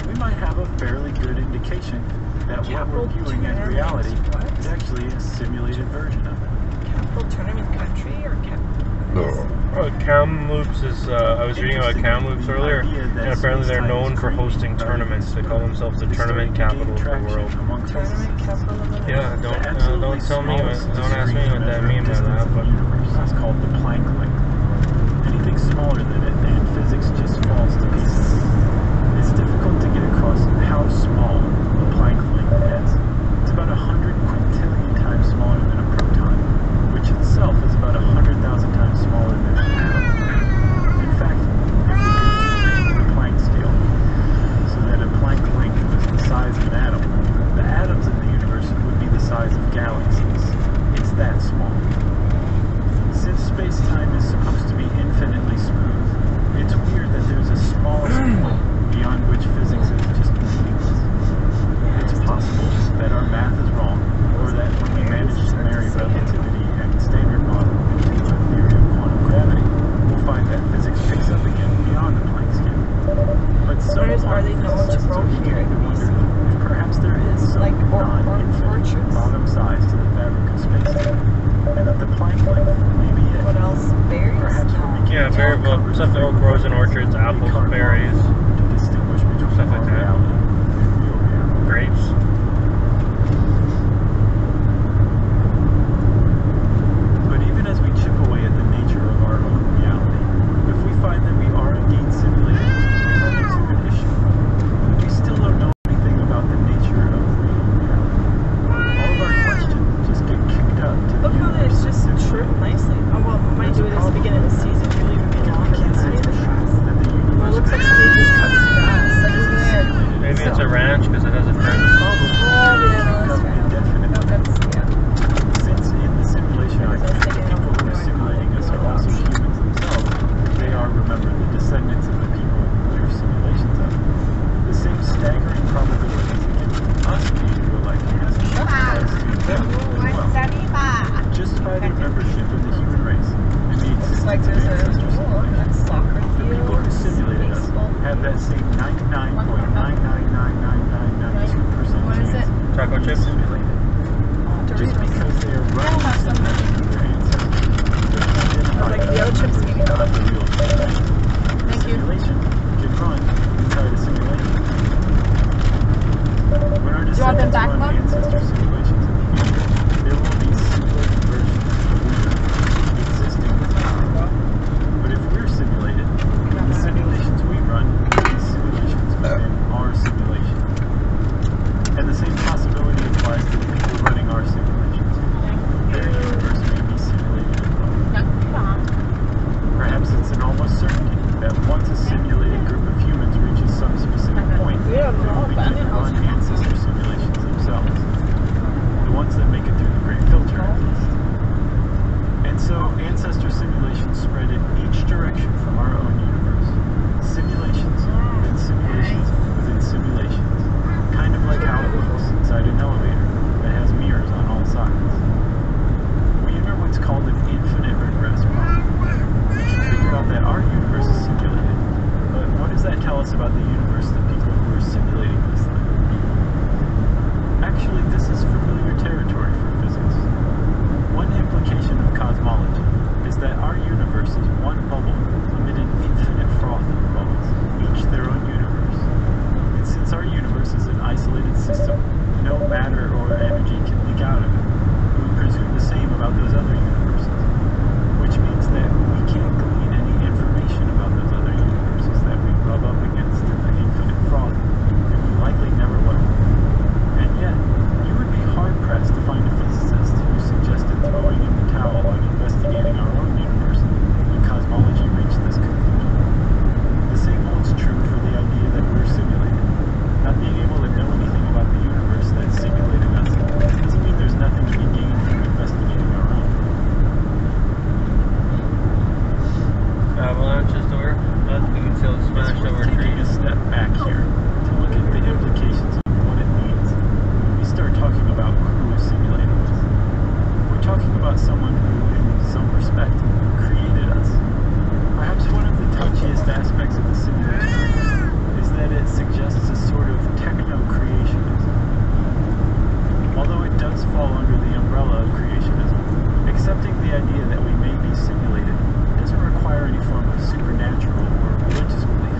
we might have a fairly good indication that what we're viewing as reality is actually a simulated version of it. Capital Tournament Country or Kamloops is, I was reading about Kamloops earlier, and apparently they're known for hosting tournaments. They call themselves the tournament capital of the world. Tournament capital of the world? Yeah, don't tell me, don't ask me what that means by that, but... It's called the Planck length. Anything smaller than it, and physics just falls to pieces. It's difficult to get across apples, berries, to distinguish between stuff like that. reality and real reality. Grapes. But even as we chip away at the nature of our own reality, if we find that we are indeed simulated, we run into an issue. We still don't know anything about the nature of real reality. All of our questions just get kicked up to the Look how universe. it's just trimmed nicely. Oh, well, mind you, it is the beginning of the season. You'll even be longer than that. Well, it looks like somebody just cuts the grass. Like, isn't it? Maybe it's a ranch because it has a fence. Oh, yeah, no, that's fair. No, that's, yeah. Since in the simulation argument, the people who are simulating us are also humans themselves, they are, remember, the descendants of the people we're simulations of. The same staggering probabilities against us being real-life humans applies to them as well. Just by their membership in the human race and the Looks existence like of there's ancestor simulations. that's soccer The people who field, simulated us baseball. have that same 99.9999992% What is chance it? Taco of being chips? simulated. Just because they are running the simulation of their ancestors. Like the other chips need to go up. Thank you. Simulation can run inside a simulation. When our descendants run ancestor simulations in the future, there will be simulated versions of we existing within our. But if we're simulated, then the simulations we run will be simulations within our simulation. And the same possibility applies to the people running our simulations. Their universe may be simulated as well. Perhaps it's an almost certainty that once a simulated group of humans reaches some specific point, they will begin to run ancestor simulations themselves. The ones that make it through the Great Filter, at least. And so, ancestor simulations spread in each direction from our own universe. Simulations within simulations within simulations. Kind of like how it looks inside an elevator that has mirrors on all sides. We enter what's called an infinite regress problem. We can figure out that our universe is simulated, but what does that tell us about the universe the people who are simulating us live in? Actually, this is familiar territory for physics. One implication of cosmology is that our universe is one bubble amid an infinite froth of bubbles, each their own universe. And since our universe is an isolated system, no matter or energy can leak out of it. We presume the same about those other universes, which means that we can't glean any information about those other universes that we rub up against in the infinite froth, and we likely never will. And yet, you would be hard-pressed to find a physicist who suggested throwing in the towel on investigating our own universe when cosmology reached this conclusion. The same holds true for the idea that we're simulated. Not being able to know anything about the universe that simulated us doesn't mean there's nothing to be gained from investigating our own. Avalanches door. We can still smash over Taking trees. a step back here to look at the implications of what it means when we start talking about who is simulating us. We're talking about someone who, in some respect, created us. Perhaps one of the touchiest aspects of the simulation is that it suggests a sort of techno-creationism. Although it does fall under the umbrella of creationism, accepting the idea that we may be simulated doesn't require any form of supernatural or religious belief.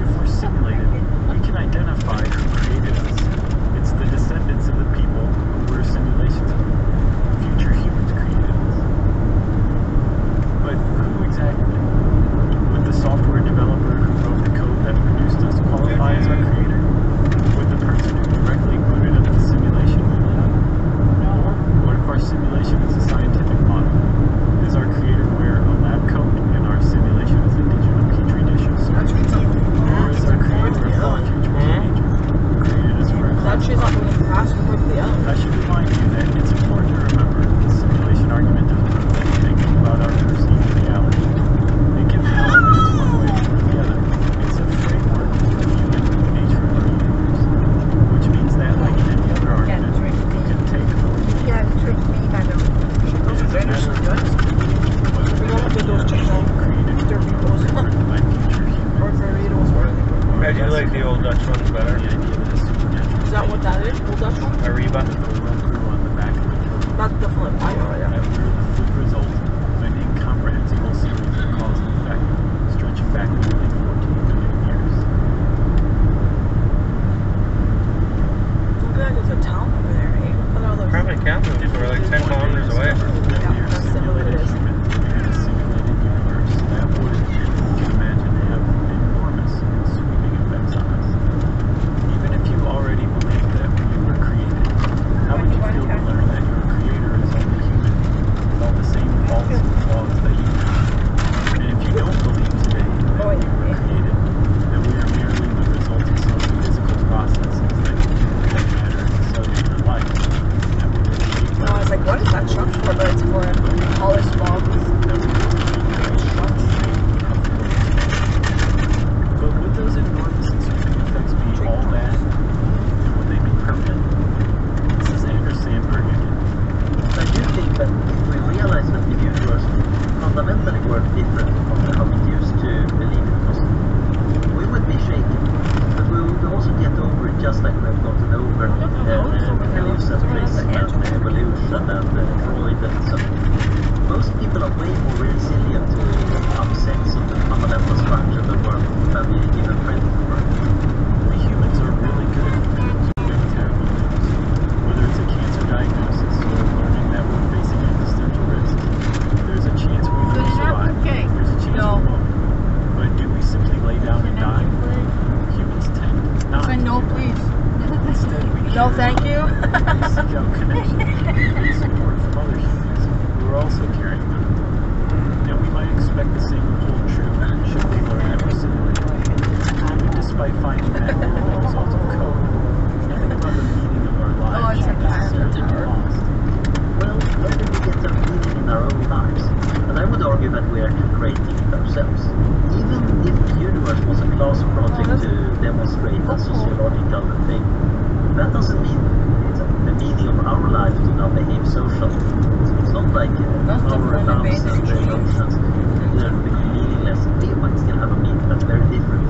If we're simulated, we can identify who created us. It's the descendants of the people who we're simulations of. Future humans created us. But who exactly? Would the software developer who wrote the code that produced us qualify as our creator? Would the person who directly booted up the simulation we live in? Or what if our simulation is a scientific model? Is our creator wear a lab coat and our simulation is a digital petri dish of sorts? Or is our creator a full future teenager who created us for a class? I should remind you that it's important to remember the simulation argument doesn't prove anything about our perceived reality. It can be elements one way or the other. It's a framework for viewing the nature of our universe, which means that, like any other argument, you can take or leave. It is a matter of understanding whether the idea of being created was supported by future humans. I do like the old Dutch ones better. The idea that a supernatural Is that what that is? Old Dutch one? Ariba. on the back of the code. That's the flip. I know, yeah. That we're the flip result of an incomprehensible series of cause and effect, stretching back to the late 1400s. No, thank you. We seek out connection and support from other humans who are also carrying them. And we might expect the same to hold true should we learn that we're simulated. Even despite finding that as a result of code, nothing about the meaning of our lives should necessarily be lost. Well, where do we get our meaning in our own lives? And I would argue that we are creating it ourselves. Even if the universe was a class project to demonstrate a sociological thing, that doesn't mean it's the meaning of our life to now behave socially. It's not like our loves and emotions become meaningless. They might still have a meaning, but very different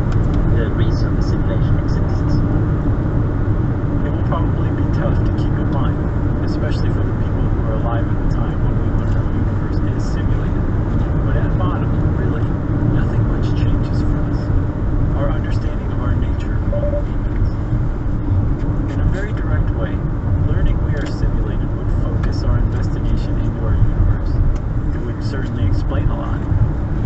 reason the simulation exists. It will probably be tough to keep in mind, especially for the people who are alive at the time when we learn our universe is simulated. But at bottom, really, nothing much changes for us. Our understanding of our nature deepens. In a very direct way, learning we are simulated would focus our investigation into our universe. It would certainly explain a lot.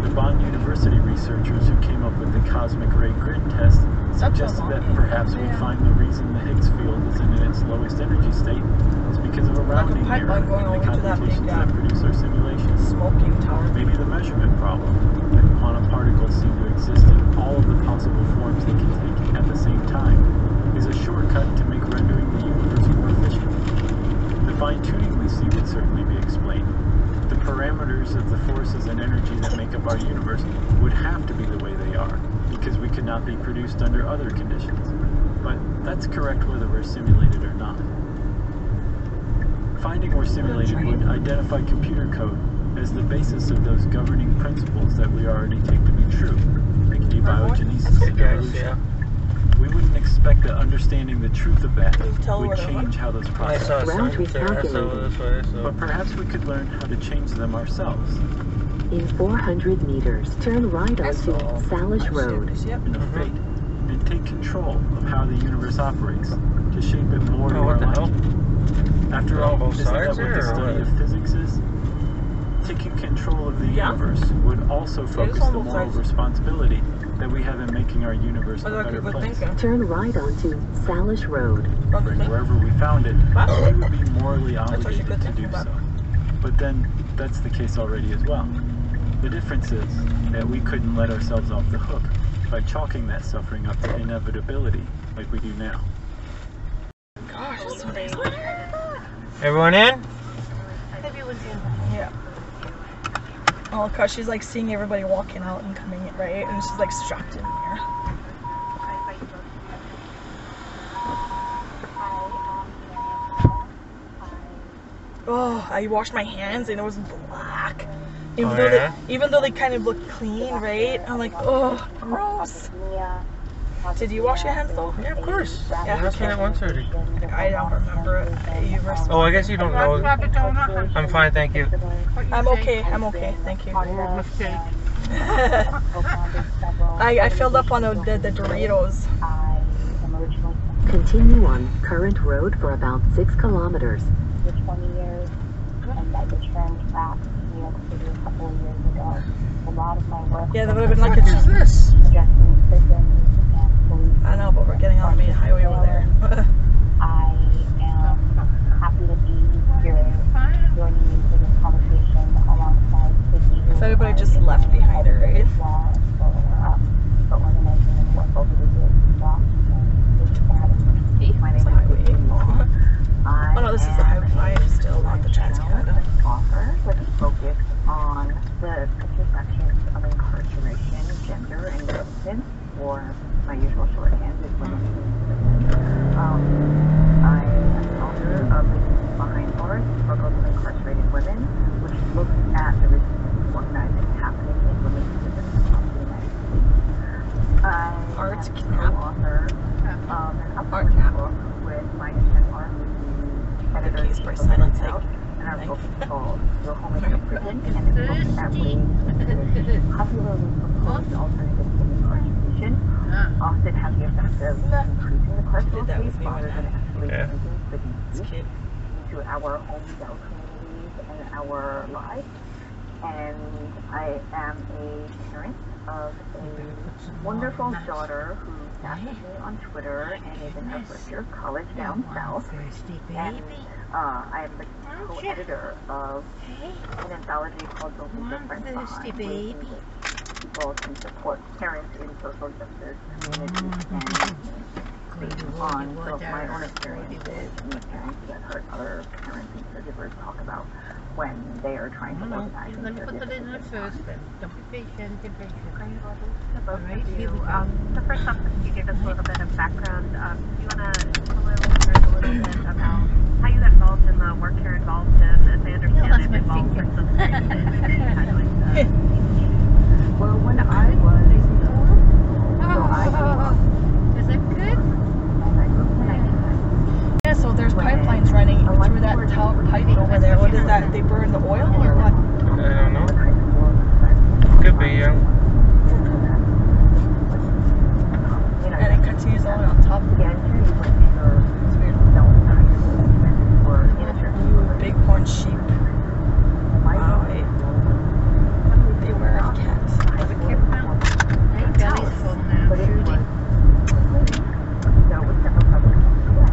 The Bonn University researchers who came up with the cosmic ray grid test suggested that perhaps we find the reason the Higgs field isn't in its lowest energy state is because of a rounding error in the computations that produce our simulations. Smoking tower. Maybe the measurement problem, that quantum particles seem to exist in all of the possible forms they can take at the same time, is a shortcut to make rendering the universe more efficient. The fine-tuning we see would certainly be explained. The parameters of the forces and energy that make up our universe would have to be the way they are, because we could not be produced under other conditions. But that's correct whether we're simulated or not. Finding we're simulated would identify computer code as the basis of those governing principles that we already take to be true, like abiogenesis and evolution. We wouldn't expect that understanding the truth of that would change how those processes work. But perhaps we could learn how to change them ourselves. In 400 meters, turn right onto Salish Road. In a fate, and take control of how the universe operates to shape it more to our liking. After all, isn't that what the study of physics is? Taking control of the universe would also focus the moral responsibility that we have in making our universe a better place. Turn right onto Salish Road. Bring wherever we found it, we would be morally obligated to do so. But then, that's the case already as well. The difference is that we couldn't let ourselves off the hook by chalking that suffering up to inevitability like we do now. Gosh, it's so nice. Everyone in? Yeah. Oh, cause she's like seeing everybody walking out and coming in, right? And she's like strapped in here. Oh, I washed my hands and it was black. Even though they kind of look clean, right? I'm like, oh, gross. Did you wash your hands though? Yeah, of course. Yeah, I asked me that once already. I don't remember it. Oh, I guess you don't know. I'm fine, thank you. I'm okay, thank you. I filled up on the Doritos. Continue on current road for about 6 kilometers. For 20 years, and I returned back to New York City a couple of years ago. A lot of my work. Yeah, that would have been like a. What is this? I know, but we're getting on the main highway over there. I am happy to be here, joining you for this conversation alongside Sydney. So everybody just left behind her, right? For organizing and work over the years as well. My name is Sydney. Oh no, this is the Highway 5 still, not the Trans-Canada. Offer with a focus on the intersections of incarceration, gender, and resistance, or my usual shorthand is women. I am the author of the Behind Bars, Struggles of Incarcerated Women, which looks at the resistance organizing happening in women's prisons across the United States. I am the author of an upcoming book with my memoir, editors by Silence Out, and our book is called Your Home is Your Prison, and it looks at ways in which popularly proposed alternatives to incarceration often have the effect of increasing the carceral case rather than escalating the abuse into our homes, our communities, and our lives. and I am a parent of a wonderful daughter who sat with me on Twitter and is in her first year of college down south. And I am the co-editor of an anthology called Don't Leave Your Friends Behind, in which people can support parents in social justice communities and on some of my own experiences and the parents that heard other parents and caregivers talk about when they are trying to organize Let me put that in there first then. Don't be patient, be patient. Alright, so first off, you gave us a little bit of background. Do you want to tell our listeners a little bit about how you got involved in the work you're involved in? As I understand it, involved in some Well, when I was is that good? Yeah, so there's pipelines running through that pipe over there. What is that? They burn the oil or what? I don't know. Could be, yeah. And it continues on top. It's weird. Ooh, bighorn sheep. Wow, beware of cats. Belly's full now.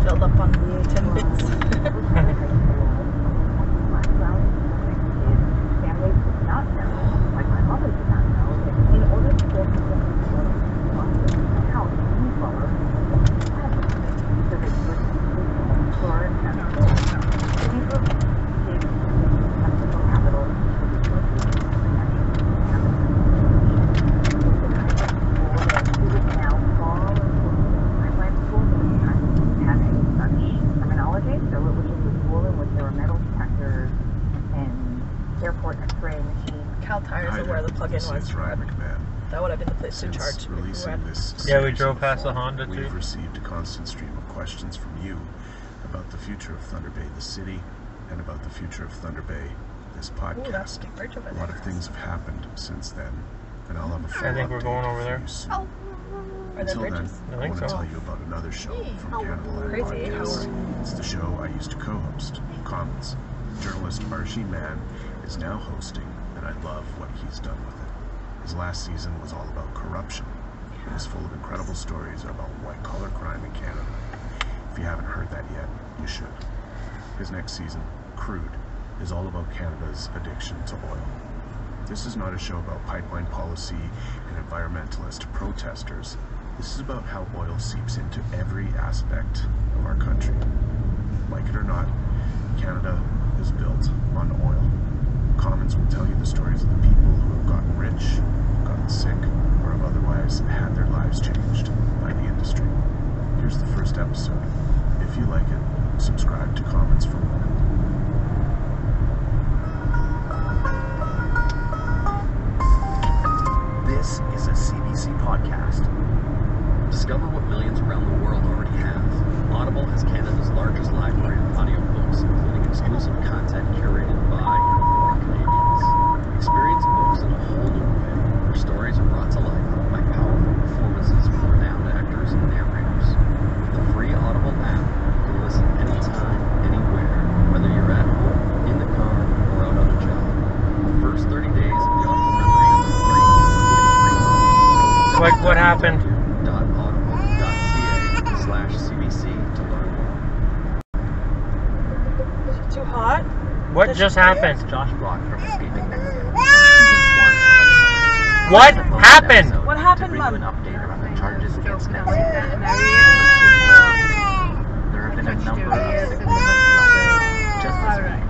Filled up on Timbits. Families did not know, like my mother did not know, that in order to get the house involved, so that you would store and these were big capital so it was just a school in which there were metal detectors and airport x-ray machines. Cal tires are where the plug-in was. That would have been the place to charge. Releasing this yeah, we drove past the Honda too. We've received a constant stream of questions from you about the future of Thunder Bay, the city, and about the future of Thunder Bay, this podcast. Ooh, that's a big bridge over there. A lot of things have happened since then, and I'll have a full I think we're going over there. Are there Until bridges? then, I want to tell you about another show from Canada Land Crazy, Podcasts. It's the show I used to co-host, Commons. Journalist Archie Mann is now hosting, and I love what he's done with it. His last season was all about corruption. It was full of incredible stories about white-collar crime in Canada. If you haven't heard that yet, you should. His next season, Crude, is all about Canada's addiction to oil. This is not a show about pipeline policy and environmentalist protesters. This is about how oil seeps into every aspect of our country. Like it or not, Canada is built on oil. Commons will tell you the stories of the people who have gotten rich, gotten sick, or have otherwise had their lives changed by the industry. Here's the first episode. If you like it, subscribe to Commons for more. This is a CBC podcast. Discover what millions around the world already have. Audible has Canada's largest library of audiobooks, including exclusive content curated by and for Canadians. Experience books in a whole new way, where stories are brought to life by powerful performances from renowned actors and narrators. With the free Audible app, you can listen anytime, anywhere, whether you're at home, in the car, or out on a job. The first 30 days of the Audible membership is free. Like what happened? .audible.ca/CBC to learn more. Is it too hot? What just happened? Josh Brock from Escaping Next Year. What happened? What happened, Mom? An update around the charges against Next Year. There have been a number of signals. Just this week,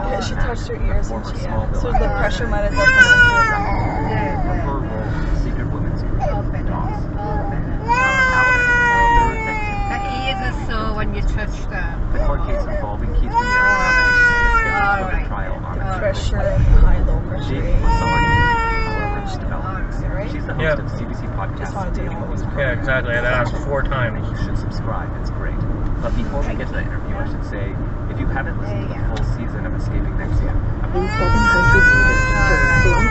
Yeah, she touched her ears and she, so the pressure might have done her role in the secret women's group, DOS. Her ears are sore when you touch them. The court case involving Keith Ramirez is scheduled for the trial on pressure, high-low pressure. Jake was on however, it's developments. She's the host of CBC podcast. Yeah, exactly. I asked 4 times. You should subscribe. It's great. But before we get to the interview, I should say, if you haven't listened to the full season of Escaping Next Year, In 700 meters, turn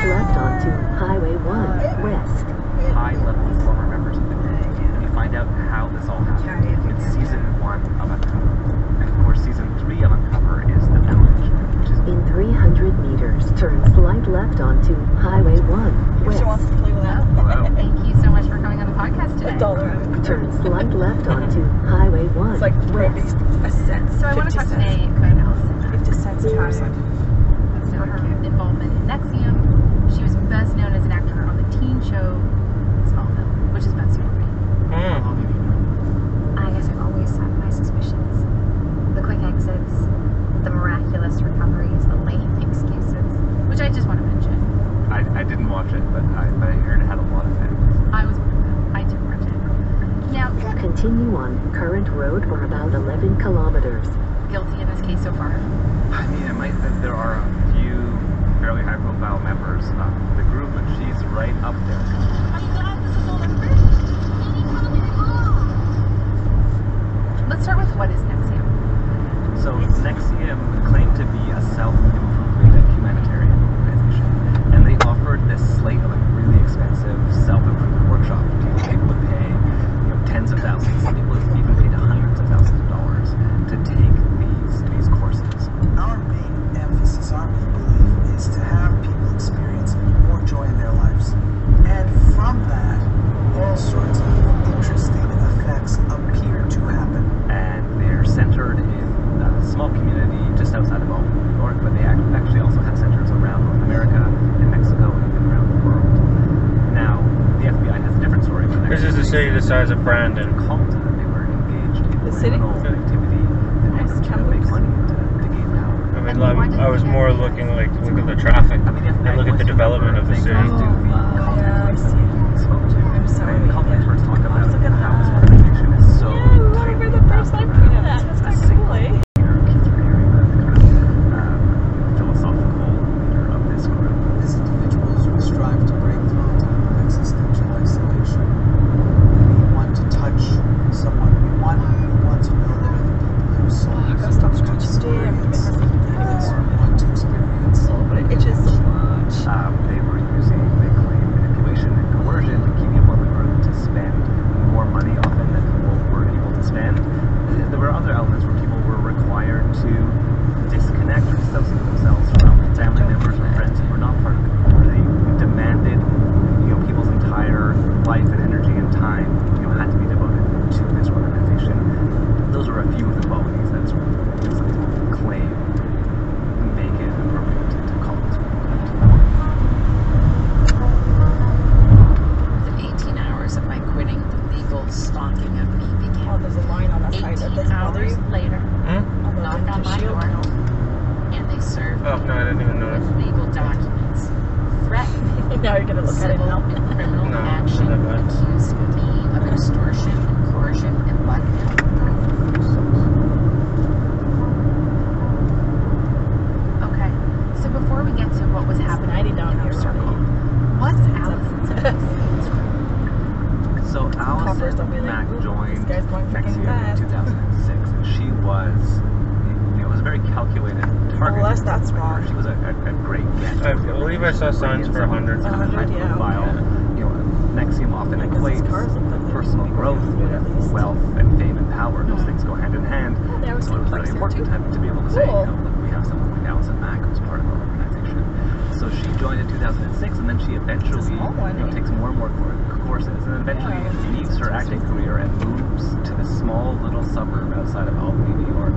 left onto Highway 1 West. high-level former members of the group, and you find out how this all happened. It's season 1 of Uncover. And of course, season 3 of Uncover is The Village, which is In 300 meters, turn slight left left onto Highway 1 If she wants west. to play with that. Thank you so much for coming on the podcast today. $1. Turn slight left onto Highway 1 It's like maybe west. a cent. So I want to talk 50 today cents. about Allison. 50 cents a person. So her involvement in Nexium. She was best known as an actor on the teen show Smallville, which is about Superman. I guess I've always had my suspicions. The quick exits, the miraculous recoveries, the lame excuses. Which I just want to mention. I didn't watch it, but I heard it had a lot of fans. I was one of them. I did watch it. Now, Continue on current road for about 11 kilometers. guilty in this case so far. I mean, I might think there are a few fairly high-profile members of the group, but she's right up there. Let's start with what is Nexium. So Nexium claimed to be a self-improvement humanitarian organization, and they offered this slate of like really expensive self-improvement workshops. People would pay, tens of thousands. Some people have even paid hundreds of thousands of dollars to take these courses. Our main emphasis, our main belief, is to have people experience more joy in their lives, and from that, all sorts of interesting effects appear to happen. And they're centered in a small community just outside of Albany, New York, but they actually also have centers around North America, in Mexico, and even around the world. Now, the FBI has a different story. This is a city the size of Brandon. Cult that they were engaged in The city? criminal activity that wanted to make money to gain power. I mean, I was more looking look at the traffic and look at the development of the city. Yeah, I see. I'm sorry. Cult experts talk about how this organization is so We're the first time pointed at. That's kind of cool, eh? philosophical leader of this group. As individuals, we strive to break through deep existential isolation. We want to touch someone we want to know that other people have souls gotta stop scratching to experience. today. Want to experience. But it itches so much. They were using, they claim, manipulation and coercion to keep people in the group to spend more money often than people were able to spend. There were other elements where people were required to disconnect or dissociate themselves from family members or friends who were not part of the group, where they demanded, people's entire life and energy and time, had to be devoted to this organization. Those are a few of the qualities that some people claim make it appropriate to call this group. Within 18 hours of my quitting, the legal stalking of me began. Oh, there's a line on that side that doesn't bother you. 18 hours later, knocked on my door, and they served Oh, no, I didn't even me notice. with legal documents, threatening Now you're gonna look at it civil now. and criminal No, action, not bad. accusing me of extortion, coercion, and blackmail. Okay, so before we get to what was happening 90 down in our here circle, what's Allison's involvement? So Coppers Allison don't be like, Mack "Ooh, joined this guy's going freaking Nexium in fast." 2006, and she was, it was a very calculated target. Unless that's wrong. She was a great get. I believe I saw signs for 100. 100, yeah. Profile. Nexium often Because his equates cars look like they personal look growth good at with least. wealth and fame and power. Those things go hand in hand. they always So it was seem really like important to be able to say, Cool. look, we have someone like Allison Mack who's part of our organization. So she joined in 2006, and then she eventually small one, eh? takes more and more courses, and then eventually leaves her acting career and moves to this small little suburb outside of Albany, New York,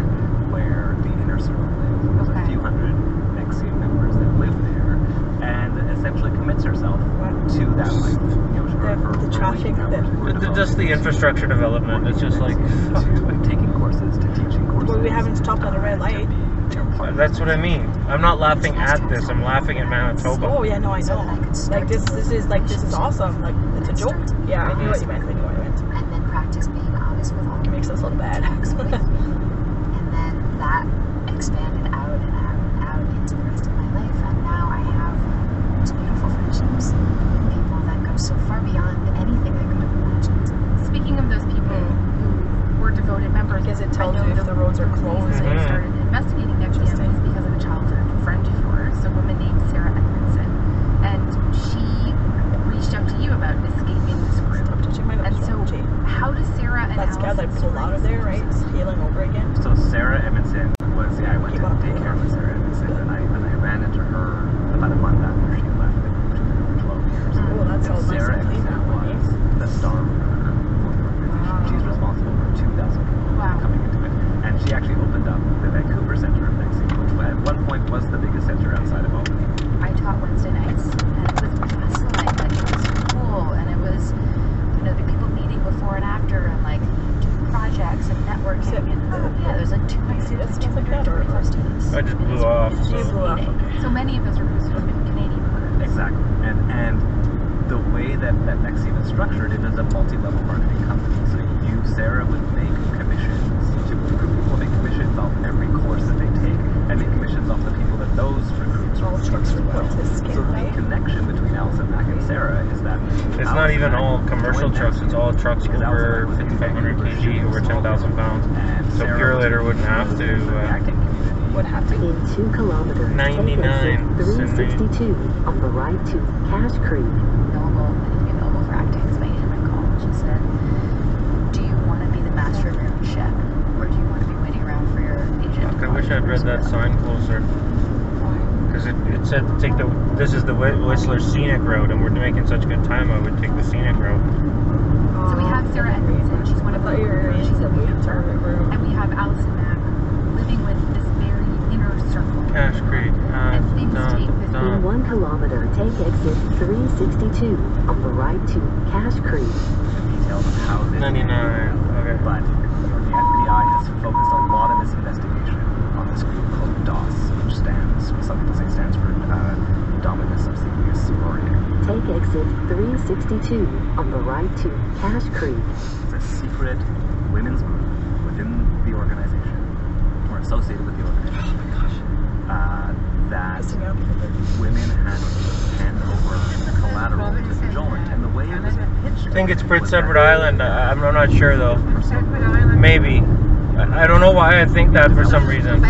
where the inner circle lives. There's a few hundred Nexium members that live there, and essentially commits herself to that life. The traffic that Just the infrastructure development. It's just like, to taking courses, to teaching courses. well, we haven't stopped at a red light. that's what I mean. I'm not laughing at this. I'm laughing at Manitoba. Oh yeah, no, I know. Like this is awesome. Like it's a joke. Yeah, I knew what you meant. I knew what you meant. And then practice being honest with all It makes us look bad. and then that expanded out and out and out into the rest of my life. And now I have those beautiful friendships. People that go so far beyond anything I could have imagined. Speaking of those people who were devoted members, Because it tells you if the roads are closed. reason I started investigating Nexium is because of a childhood friend of yours, a woman named Sarah Edmondson, and she reached out to you about escaping this group. And so, how does Sarah and That's good. Like pulled out of there, right? Healing over again. So Sarah Edmondson was, I went to daycare with Sarah Edmondson, and I ran into her about a month after she networking. Yeah, there's like 200 students. I just blew off. You blew off. Okay. So many of those recruits would have been Canadian recruits. Exactly. And the way that Nexium is structured, it is a multi-level marketing company. So you, Sarah, would make commissions to recruit people, make commissions off every course that they take, and make commissions off the people that those recruits recruit well. So the connection between Allison Mack and Sarah is that it's not even all commercial trucks, it's all trucks over 5,500 kg, over 10,000 pounds. So Purelator wouldn't have to. Would have to. In 2 kilometers, 99. 362 on the right to Cache Creek. Available, I need to be available for acting because my agent might call. She said, do you want to be the master of your own ship, or do you want to be waiting around for your agent? Fuck, I wish I'd read that sign closer. Because it said take this is the Whistler Scenic Road, and we're making such good time, I would take the Scenic Road. So we have Sarah Edmondson, she's one of the she's a mentor, and we have Allison Mack living with this very inner circle. Cache Creek. And things take this. In 1 kilometer, take exit 362 on the right to Cache Creek. Details of how this 99. Okay. But the FBI has focused a lot of its investigation on this group called DOS, which some people say stands for Dominus Obsequious Sorority. Take exit 362 on the right to Cache Creek. It's a secret women's group within the organization, or associated with the organization. Oh my gosh. That women had to hand over collateral to Vigilant, and the way it was pitched. I think it's Prince Edward Island. I'm not sure though. Maybe. I don't know why I think that for some reason.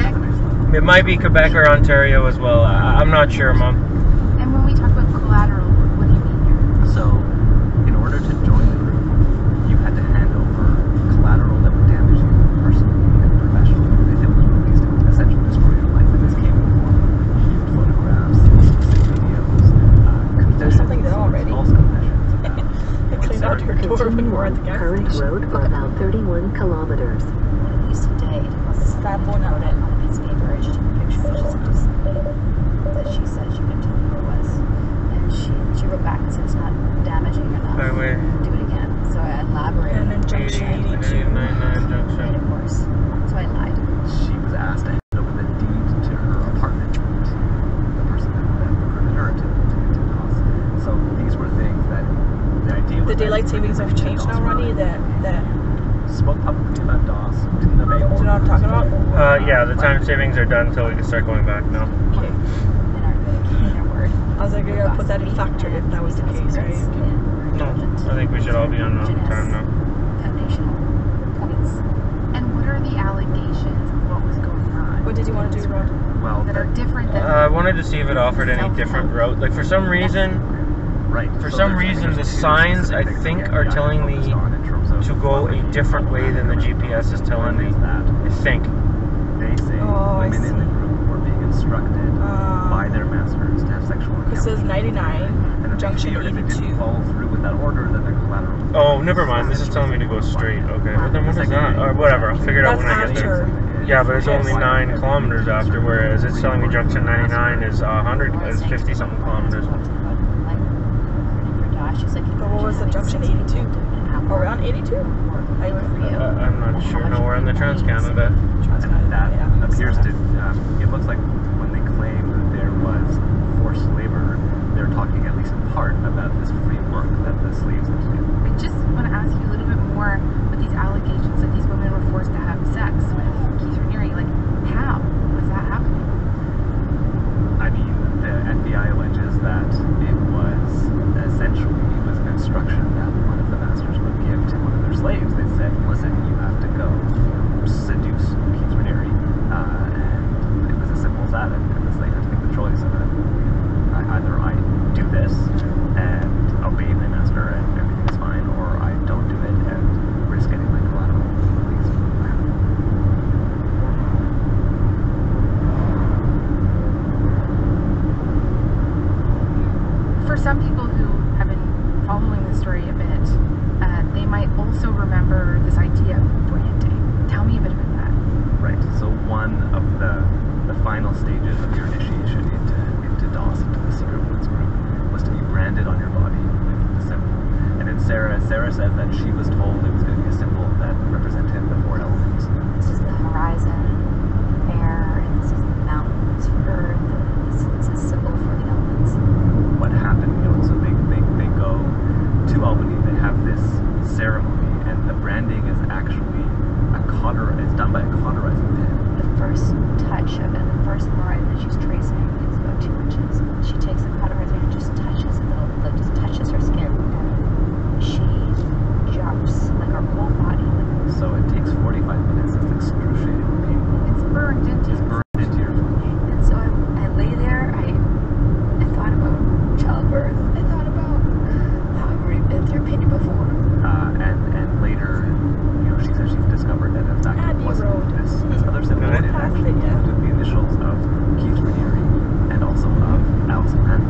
It might be Quebec or Ontario as well. I'm not sure, Mom. And when we talk about collateral, what do you mean here? So, in order to join the group, you had to hand over collateral that would damage you personally and professionally. If it was released, it would essentially destroy your life. And this came in the form of nude photographs, specific videos, there's something there already. False confessions about I cleaned out her door when we were at the gas Current station. road for about 31 kilometers. Used today to That one out it. on a piece of paper, and she took a picture and she sent it to somebody that she said she couldn't tell who it was. And she wrote back and said it's not damaging enough. By the way. Do it again. So I elaborated. And then junction 82. 99 junction. Made it worse. So I lied. she was asked to hand over the deed to her apartment to the person that recruited her to DOS. So these were things that the idea was The daylight savings have changed now, Ronnie. That spoke publicly about DOS. Didn't obey do you know what I'm talking about? Yeah, the time savings are done until we can start going back now. Okay. And aren't really keeping their word. I was like, I gotta put that in factor if that was the case, right? No, I think we should all be on time now. Foundational points. And what are the allegations of what was going on? What did you want to do, Ron? Well, that are different than I wanted to see if it offered any different route. Like for some reason, For some reason, the signs I think are telling me to go a different way than the GPS is telling me. I think. They say women in the group were being instructed by their masters to have sexual encounters. It says 99, junction 82. If they didn't follow through with that order, then their collateral. Oh, never mind. This is telling me to go straight. Okay, but then what is that? Or whatever. I'll figure it out when I get there. Yeah, but it's only 9 kilometers after, whereas it's telling me junction 99 is 50 something kilometers. But what was the junction 82? Are we on 82? I'm not sure. No, we're on the Trans-Canada. And that appears to, it looks like when they claim that there was forced labor, they're talking at least in part about this free work that the slaves had to do. I just want to ask you a little bit more with these allegations that these women were forced to have sex with Keith Raniere. Like, how was that happening? I mean, the FBI alleges that it was essentially an instruction that one of the masters would give to one of their slaves. They said, listen, you have to go seduce Keith Raniere. And it was as simple as that. And the slave had to make the choice of either I do this and obey my master and everything is fine, or I don't do it and risk getting my collateral released. For some people who have been following the story a bit, they might also remember this idea of branding. Tell me a bit about that. Right. So one of the final stages of your initiation into DOS, into the secret women's group, was to be branded on your body with the symbol. And then Sarah said that she was told it was going to be a symbol that represented the 4 elements branding is actually is done by a cauterizing pen. The first touch of it, the first line that she's tracing is about 2 inches. She takes the cauterizer and just touches just touches her skin, and she jumps like her whole body. So it takes 45 minutes. It's excruciatingly painful. It's burned into your flesh. And so I lay there. I thought about childbirth. I thought about how I've already been through pain before. And later, she said she's discovered that in fact it wasn't this other symbol. It actually included the initials of Keith Raniere and also of Allison Mann.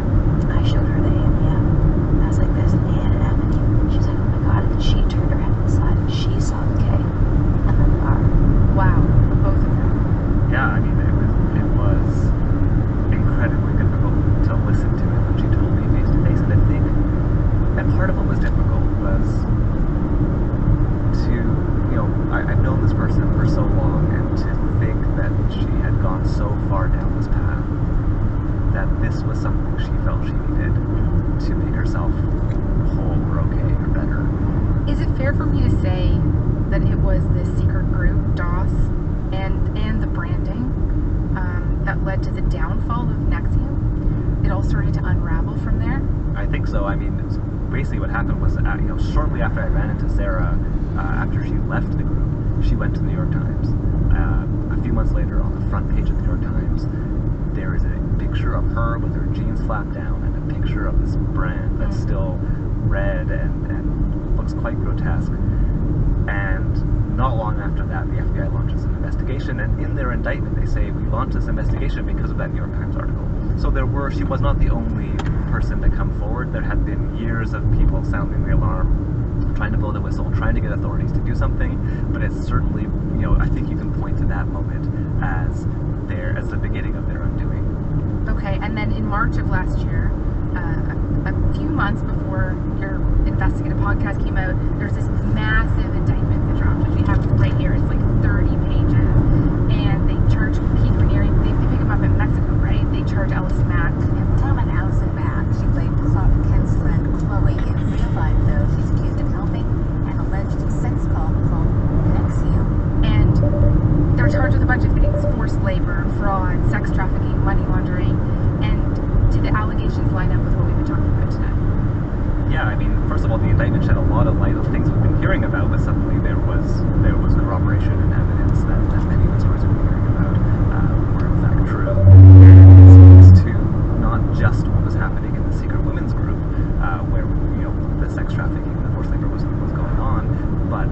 I showed her the A and the M. I was like, there's an A and an M in you. She's like, oh my god. And then she turned her head to the side and she saw the K and then the R. Wow, both of them. Yeah, I mean, it was incredibly difficult to listen to it when she told me face to face. And I think, and part of what was difficult was to, I've known this person for so long, and to think that she had gone so far down this path, that this was something she felt she needed to make herself whole or okay or better. Is it fair for me to say that it was this secret group, DOS, and the branding that led to the downfall of Nexium? It all started to unravel from there? I think so. I mean, basically what happened was, shortly after I ran into Sarah, after she left the group, she went to the New York Times. A few months later, on the front page of the New York Times, there is a picture of her with her jeans flapped down and a picture of this brand that's still red and looks quite grotesque. And not long after that, the FBI launches an investigation, and in their indictment they say, we launched this investigation because of that New York Times article. So she was not the only person to come forward. There had been years of people sounding the alarm, trying to blow the whistle, trying to get authorities to do something, but it's certainly, I think you can point to that moment as the beginning of their undoing. Okay, and then in March of last year, a few months before your investigative podcast came out, there's this massive indictment that dropped, which we have right here. It's like 30 pages, and they charge Keith Raniere. They pick him up in Mexico, right? They charge Allison Mack. Someone Allison Mack. She played Ken's friend Chloe. In real life, though, she's accused of helping an alleged sex cult called Nexium. And they're charged with a bunch of things: forced labor, fraud, sex trafficking, money laundering. And do the allegations line up with what we've been talking about today? Yeah, I mean, first of all, the indictment shed a lot of light on things we've been hearing about, but suddenly there was corroboration and evidence that many of the stories we've been hearing about were in fact true. And it speaks to not just what was happening in the secret women's group, where the sex trafficking and the forced labor was going on, but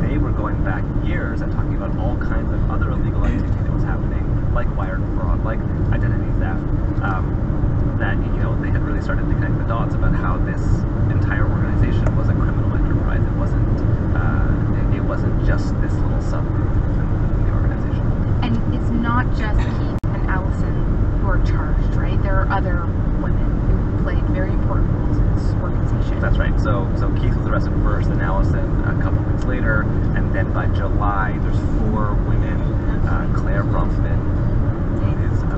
they were going back years and talking about all kinds of other illegal activity that was happening, like wire fraud, like identity theft. That they had really started to connect the dots about how this entire organization was a criminal enterprise. It wasn't just this little subgroup within the organization. And it's not just Keith and Allison who are charged, right? There are other women who played very important roles in this organization. That's right. So Keith was arrested first, and Allison a couple weeks later, and then by July there's 4 women. Claire Bronfman is a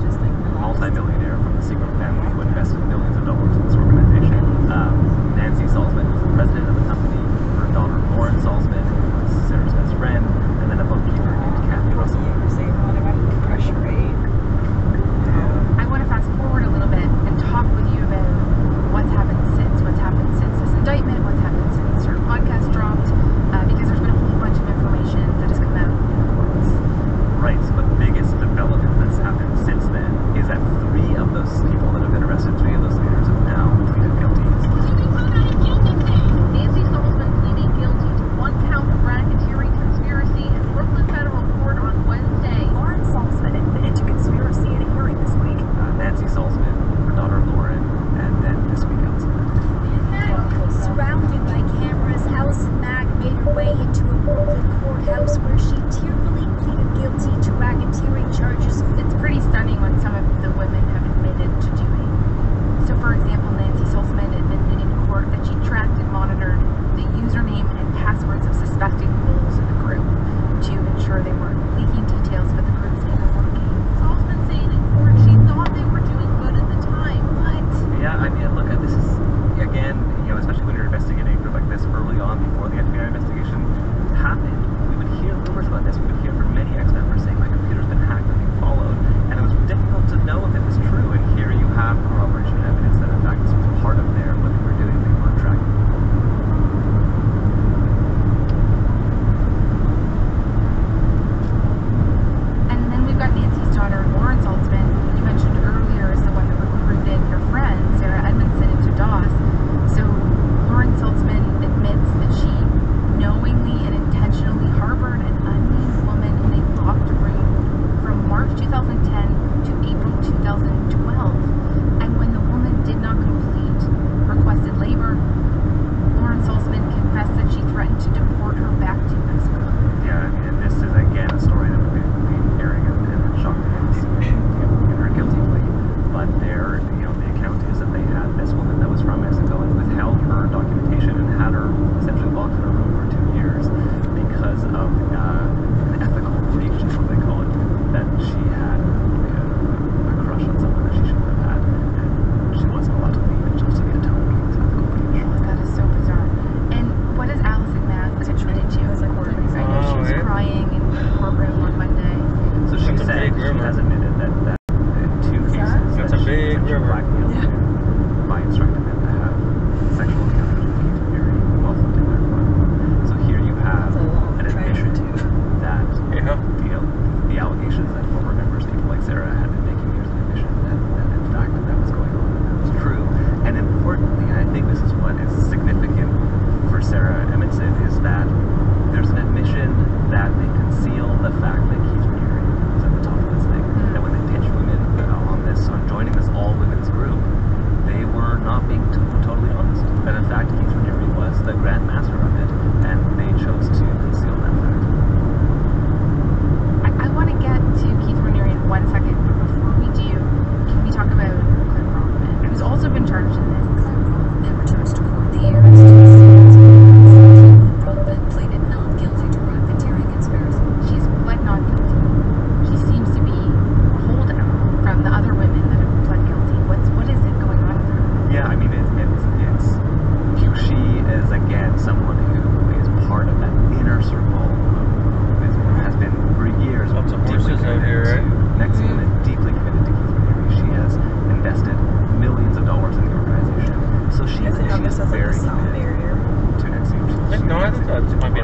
multi-millionaire from the secret family who invested millions of dollars in this organization. Nancy Salzman was the president of the company. Her daughter Lauren Salzman was Sarah's best friend, and then a bookkeeper named Kathy Russell. I want to fast forward a little bit and talk with you about what's happened since this indictment, what's happened since your podcast dropped, because there's been a whole bunch of information that has come out. Right, so the biggest development that's happened since then is that 3 of those people that have been arrested, 3 of those leaders have now pleaded guilty. Nancy Salzman pleading guilty to 1 count of racketeering conspiracy in Brooklyn Federal Court on Wednesday. Lauren Salzman admitted to conspiracy at a hearing this week. Nancy Salzman, her daughter Lauren, and then this week Allison Mack. Surrounded by cameras, Allison Mack made her way into a Brooklyn courthouse where she tearfully pleaded guilty to racketeering charges. It's pretty stunning what some of the women have admitted to doing. So, for example, Nancy Salzman admitted in court that she tracked and monitored the username and passwords of suspected roles in the group to ensure they weren't leaking details about the group's inner working. Salzman saying in court she thought they were doing good at the time, but... Yeah, I mean, look, this is, again, especially when you're investigating a group like this early on before the FBI investigation,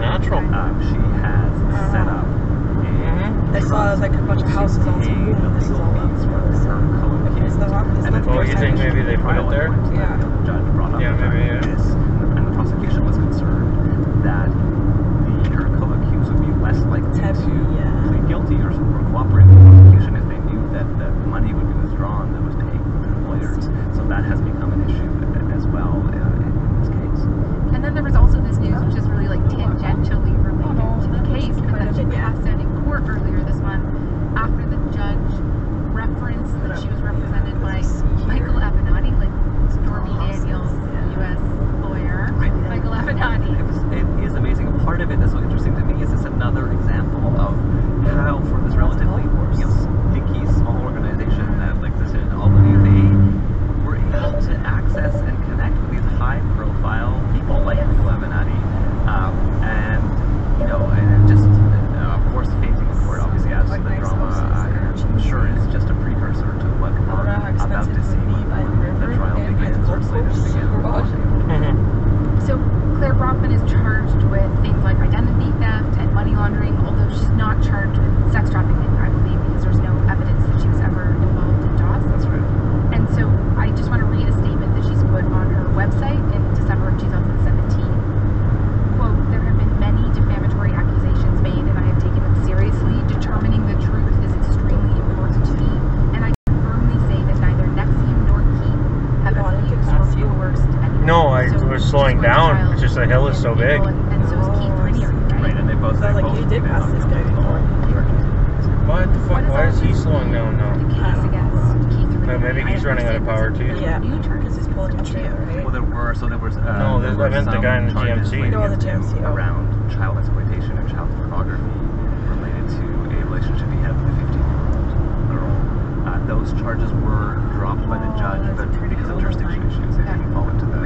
natural. She has set up I saw like a bunch of houses on some this is all up. Oh, you think maybe they put it there? Yeah. The judge brought up this, and the prosecution was concerned that her co-accused would be less likely to plead guilty or cooperate with the prosecution if they knew that the money would be withdrawn that was paying for their lawyers. So that has become an issue as well in this case. And then there was also this news, which is really like tangentially related to the case, but that she passed out in court earlier this month after the judge referenced that she was represented by Michael Avenatti, like Stormy Daniels' U.S. lawyer, Michael Avenatti. It is amazing. Part of it that's so interesting to me is it's another example of how, for this relatively stinky small organization that existed in Albany, they were able to access and connect with these high-profile people like Michael Avenatti, and just of course facing the court obviously adds to the drama. I'm sure it's just a precursor to what we're about to see when the trial begins or slated to begin. So Claire Bronfman is charged with things like identity theft and money laundering, although she's not charged with sex trafficking, I believe, because there's no evidence that she was ever involved in DOS. That's right. And so I just want to read a statement that she's put on her website in December of 2017. Quote, "There have been many defamatory accusations made, and I have taken them seriously. Determining the truth is extremely important to me, and I can firmly say that neither Nexium nor Keith have ever used or coerced anyone." No, we're slowing down. It's just the hill is so big. And so is Keith Rainier, right? And they both sounds like you did pass this guy before. What the fuck? Why is he slowing down now? The case against Keith Rainier. Maybe he's running out of power too. Yeah, because he's pulling a tree out, right? Well, there was I meant the guy in the GMC. No, the GMC. Around child exploitation and child pornography related to a relationship he had with a 15-year-old girl. Those charges were dropped by the judge, but because of jurisdiction issues, they didn't fall into the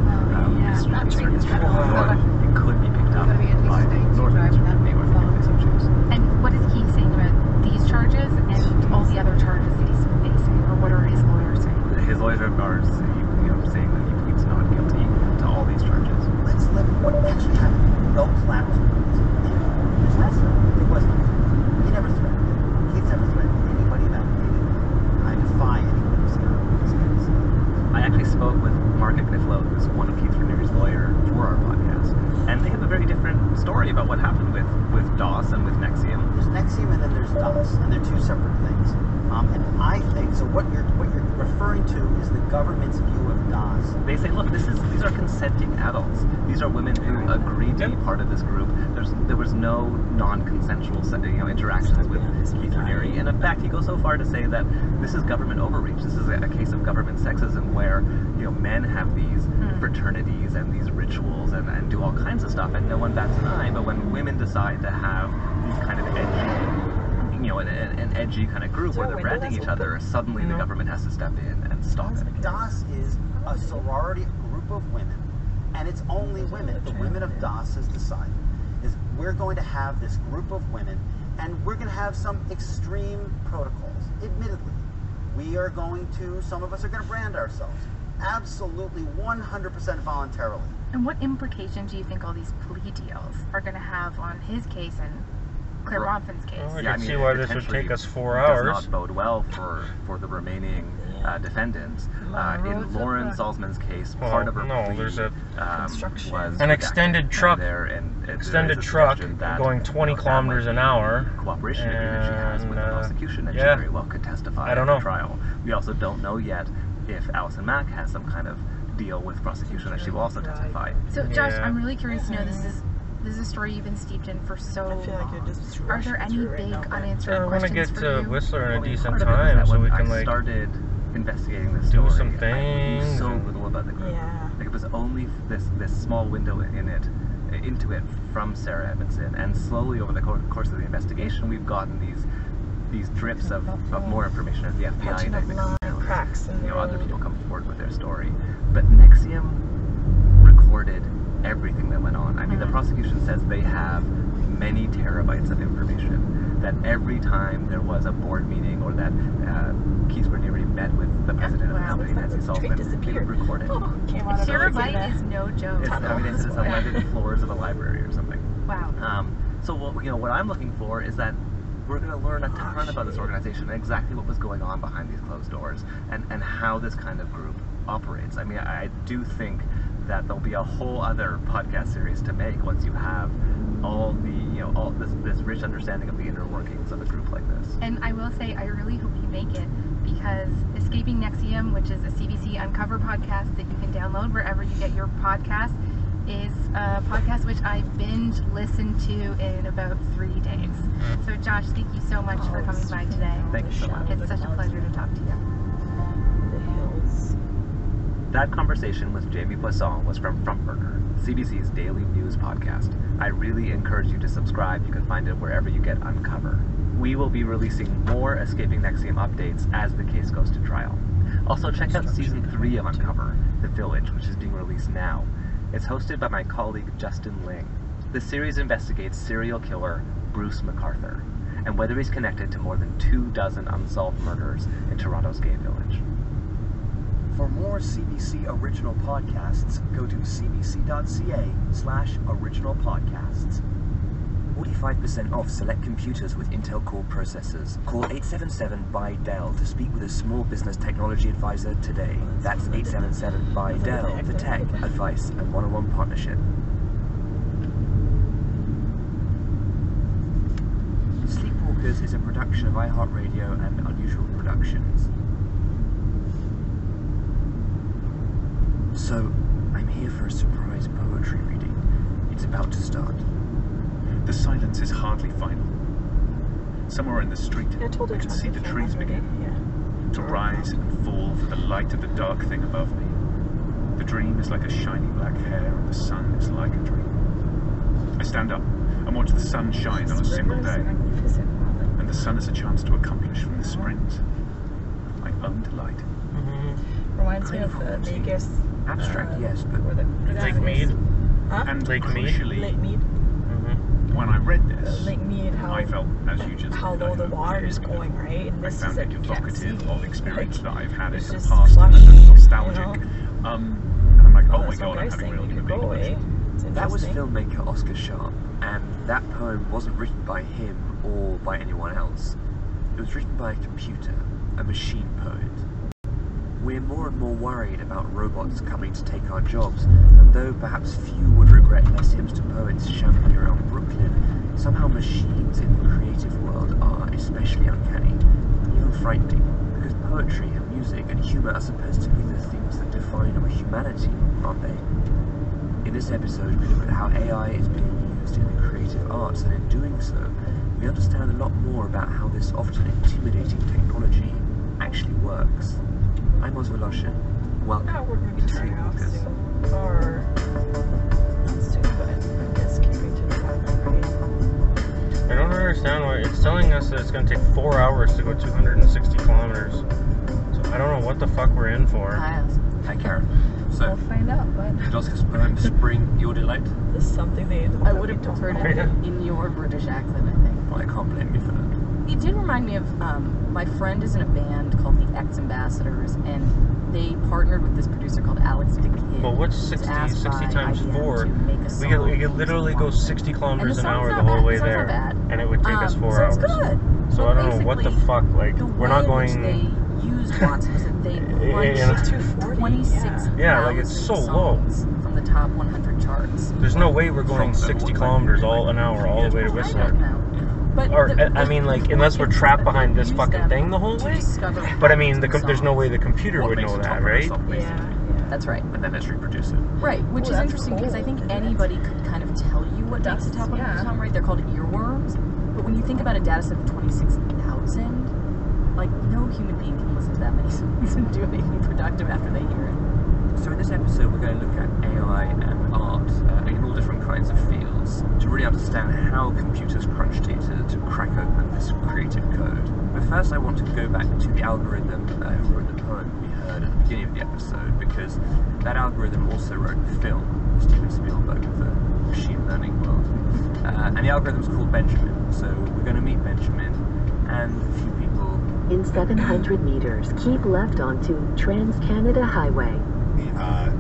Eastern District of New York. It could be picked up by the Northern District of New York if they so choose. And what is he saying about these charges and all the other charges that he's facing, or what are his lawyers saying? His lawyers are saying that he pleads not guilty to all these charges. Let's look at what actually happened. No collateral. There was no. He never threatened. He's never threatened anybody about anything. I defy anyone to say this. I actually spoke with Mark Kniflo, who's one of Keith Rainier's lawyer, for our podcast, and they have a very different story about what happened with DOS and with Nexium. There's Nexium and then there's DOS, and they're two separate things. And I think so. What you're referring to is the government's view of DOS. They say, look, these are consenting adults. These are women who agreed to be part of this group. There was no non-consensual interactions with Keith Rainier, and in fact, he goes so far to say that this is government overreach. This is a case of government sexism where men have these fraternities and these rituals and do all kinds of stuff, and no one bats an eye. But when women decide to have these kind of an edgy kind of group where they're branding each other, suddenly the government has to step in and stop it. DOS is a sorority group of women, and it's only women. The women of DOS has decided is we're going to have this group of women, and we're going to have some extreme protocols. Admittedly, we are going to, some of us are going to brand ourselves. Absolutely 100% voluntarily. And what implications do you think all these plea deals are going to have on his case and Claire Bronfman's case? Well, I can see why this would take us 4 hours. Does not bode well for the remaining defendants. In Lauren Salzman's case, part of her plea there's a was an extended truck going 20 kilometers an hour. Cooperation agreement she has with the prosecution, and she very well could testify at the trial. We also don't know yet if Allison Mack has some kind of deal with prosecution that she will also testify. So, Josh, I'm really curious to know, this is a story you've been steeped in for so long. Are there any big unanswered questions for you? I want to get to Whistler in a decent time so we can started investigating this do story, some things. I knew so little about the group. Like, it was only this small window into it from Sarah Edmondson, and slowly over the course of the investigation, we've gotten these drips of more information as the FBI indictment comes out. Other people come forward with their story, but Nexium recorded everything that went on. I mean, the prosecution says they have many terabytes of information, that every time there was a board meeting or that Keith Rainier met with the president of the company, Nancy Salzman, they would record it. A terabyte is no joke. They said it's on one of the floors of a library or something. Wow. So what I'm looking for is that we're going to learn a ton about this organization and exactly what was going on behind these closed doors and how this kind of group operates. I mean, I do think that there'll be a whole other podcast series to make once you have all this rich understanding of the inner workings of a group like this. And I will say, I really hope you make it, because Escaping Nexium, which is a CBC Uncover podcast that you can download wherever you get your podcasts, is a podcast which I binge listened to in about 3 days. So Josh, thank you so much for coming by today. Thank you so much. It's such a pleasure to talk to you. The hills. That conversation with Jamie Poisson was from Front Burner, CBC's daily news podcast. I really encourage you to subscribe. You can find it wherever you get Uncover. We will be releasing more Escaping Nexium updates as the case goes to trial. Also, check out Season 3 of Uncover, The Village, which is being released now. It's hosted by my colleague Justin Ling. The series investigates serial killer Bruce MacArthur and whether he's connected to more than 24 unsolved murders in Toronto's gay village. For more CBC original podcasts, go to cbc.ca/original podcasts. 45% off select computers with Intel Core processors. Call 877-BUY-DELL to speak with a small business technology advisor today. That's 877-BUY-DELL for tech, advice, and one-on-one partnership. Sleepwalkers is a production of iHeartRadio and Unusual Productions. So, I'm here for a surprise poetry reading. It's about to start. The silence is hardly final. Somewhere in the street, I can see the trees begin to rise and fall for the light of the dark thing above me. The dream is like a shiny black hair, and the sun is like a dream. I stand up and watch the sun shine on a single day, and the sun is a chance to accomplish from the springs my own delight. Reminds me of the Vegas. Abstract, yes, but Lake Mead. Huh? And Lake Mead. crucially, Lake Mead. when I read this, Lake Mead, I felt, as you just how did, low the water is going, right? And I this found is like it you can't see. evocative of experience that I've had in It's the just past, flush, and it's nostalgic. you know? And I'm like, oh my that's god, one I'm guy's having thing, real you human could go being away. It's that was interesting. filmmaker Oscar Sharp, and that poem wasn't written by him or by anyone else. It was written by a computer, a machine poet. We're more and more worried about robots coming to take our jobs, and though perhaps few would regret less hipster poets shambling around Brooklyn, somehow machines in the creative world are especially uncanny, even frightening, because poetry and music and humor are supposed to be the things that define our humanity, aren't they? In this episode, we look at how AI is being used in the creative arts, and in doing so, we understand a lot more about how this often intimidating technology actually works. I'm Oz Voloshin. Welcome We're going to to be turning off Sleepwalkers. soon. Or not soon, but it's keeping to the background, right? I don't understand why it's telling us that it's going to take 4 hours to go 260 kilometers. So I don't know what the fuck we're in for. Hi, Karen. So, We'll find out, but did Oscar's poem spring your delight? this is something I would have preferred it in your British accent, I think. Well, I can't blame you for that. It did remind me of, my friend is in a band called the X Ambassadors, and they partnered with this producer called Alex McKidd. Well, what's 60 times 4? We could literally go 60 kilometers an hour the whole way there, and it would take us 4 hours. Good. So I don't know what the fuck, like, we're not going... They used Watson was that they Yeah. crunched 26,000 Yeah, like it's so low. from the top 100 charts. There's no way we're going 60 kilometers an hour all the way to Whistler. Or, I mean, like, unless we're trapped behind this fucking thing the whole way. But I mean, there's no way the computer would know that, right? That's right. And then it's reproduce it. Right, which is interesting because I think anybody could kind of tell you what makes a top 100 song, right? They're called earworms. But when you think about a data set of 26,000, like, no human being can listen to that many songs and do anything productive after they hear it. So in this episode, we're going to look at AI and art in all different kinds of fields to really understand how computers crunch data to crack open this creative code. But first, I want to go back to the algorithm who wrote the poem we heard at the beginning of the episode, because that algorithm also wrote the film, Steven Spielberg of the machine learning world. And the algorithm's called Benjamin. So we're going to meet Benjamin and a few people. In 700 meters, keep left onto Trans-Canada Highway.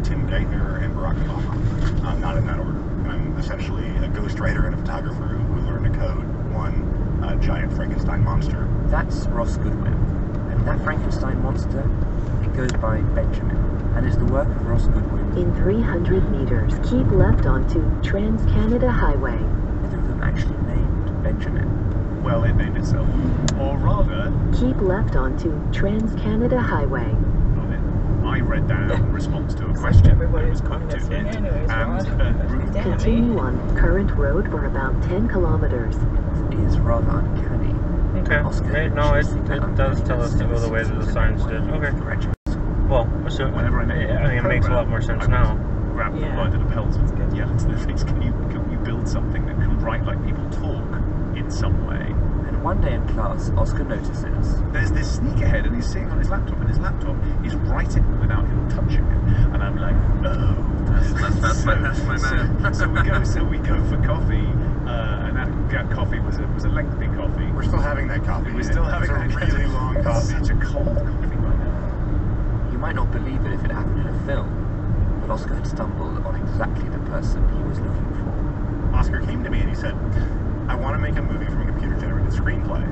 Tim Geithner and Barack Obama. Not in that order. I'm essentially a ghostwriter and a photographer who learned to code one giant Frankenstein monster. That's Ross Goodwin. And that Frankenstein monster, it goes by Benjamin, and is the work of Ross Goodwin. In 300 meters, keep left onto Trans-Canada Highway. Neither of them actually named Benjamin. Well, it named itself. Or rather... Keep left onto Trans-Canada Highway. I read that in response to a question that was put to it, and Continue on current road for about 10 kilometers. It is rather uncanny. Okay. No, it does tell us to go the way that the signs did. Okay. Well, so whenever I mean, it makes a lot more sense now. Grab the by the lapels and yell into the face, can you build something that can write like people talk in some way? And one day in class, Oscar notices there's this sneakerhead and he's sitting on his laptop, and his laptop is writing without him touching it. And I'm like, oh, that's my man. So we go for coffee, and that coffee was a lengthy coffee. We're still having that coffee. We're still having that really long coffee. Such a cold coffee by now. You might not believe it if it happened in a film, but Oscar had stumbled on exactly the person he was looking for. Oscar came to me and he said, I want to make a movie from a computer-generated screenplay.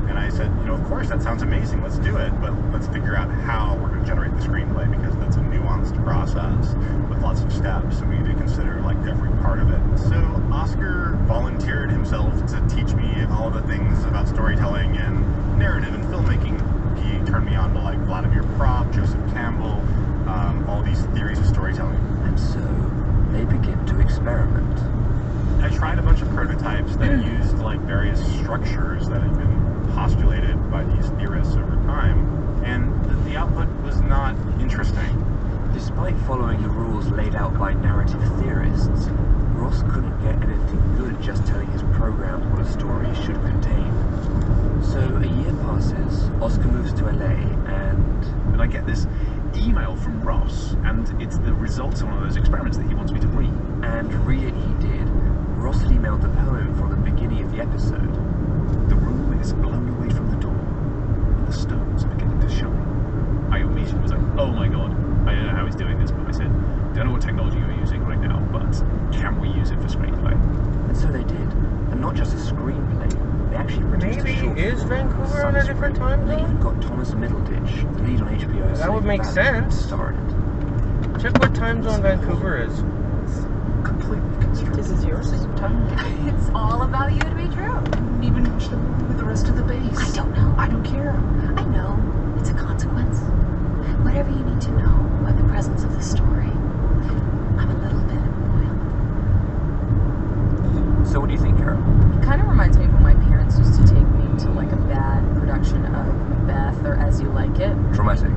And I said, of course, that sounds amazing, let's do it, but let's figure out how we're going to generate the screenplay, because that's a nuanced process with lots of steps, and we need to consider like every part of it. So Oscar volunteered himself to teach me all the things about storytelling and narrative and filmmaking. He turned me on to like Vladimir Prop, Joseph Campbell, all these theories of storytelling. And so they begin to experiment. I tried a bunch of prototypes that used like various structures that had been postulated by these theorists over time, and the output was not interesting. Despite following the rules laid out by narrative theorists, Ross couldn't get anything good just telling his programs what a story should contain. So a year passes, Oscar moves to LA, and I get this email from Ross, and it's the results of one of those experiments that he wants me to read. And read it he did. Ross had emailed the poem from the beginning of the episode. The room is blown away from the door, and the stones are beginning to shine. I immediately was like, oh my god, I don't know how he's doing this, but I said, don't know what technology you're using right now, but can we use it for screenplay? And so they did. And not just a screenplay, they actually produced a short is film Vancouver on a different time They zone? even got Thomas Middleditch, the lead on HBO. That would make sense. Starred in it. Check what time zone Vancouver is. Completely constructed. This is yours time. It's all about you to be true. Even watch the movie with the rest of the base. I don't know. I don't care. I know. It's a consequence. Whatever you need to know about the presence of the story. I'm a little bit embroiled. So what do you think, Carol? It kind of reminds me of when my parents used to take me to like a bad production of Macbeth or As You Like It. Dramatic.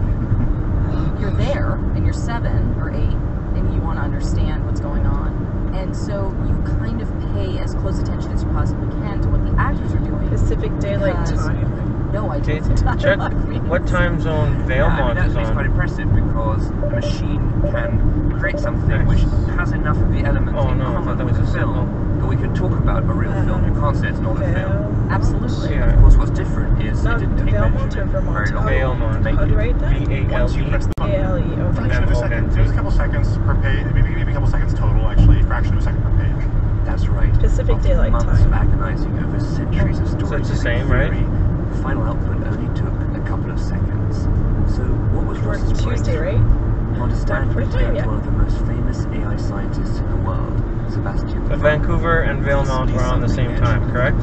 You're there and you're 7 or 8 and you want to understand what's going on. And so you kind of pay as close attention as you possibly can to what the actors are doing. Pacific Daylight Time. No idea. Check what time zone Valemont is That's on. quite impressive, because a machine can create something which has enough of the elements in common with a film that we can talk about a real film. You can't say it's not a film. Absolutely. Of course, what's different is it didn't take Valemont or Vermont? very long Valemont. to make How do you write that? Once you press the button. A-L-E. Fraction of a second. It was a couple seconds per page, maybe a couple seconds total, actually. Fraction of a second per page. That's right. Pacific After Daylight months Time. of agonizing over centuries of stories. So it's the same, right? The final output only took a couple of seconds. So what was Ross's Tuesday, breakthrough? right? To understand, he Tuesday, turned yeah. to one of the most famous AI scientists in the world, Sebastian. But Vancouver and Valemont were on the same time, correct?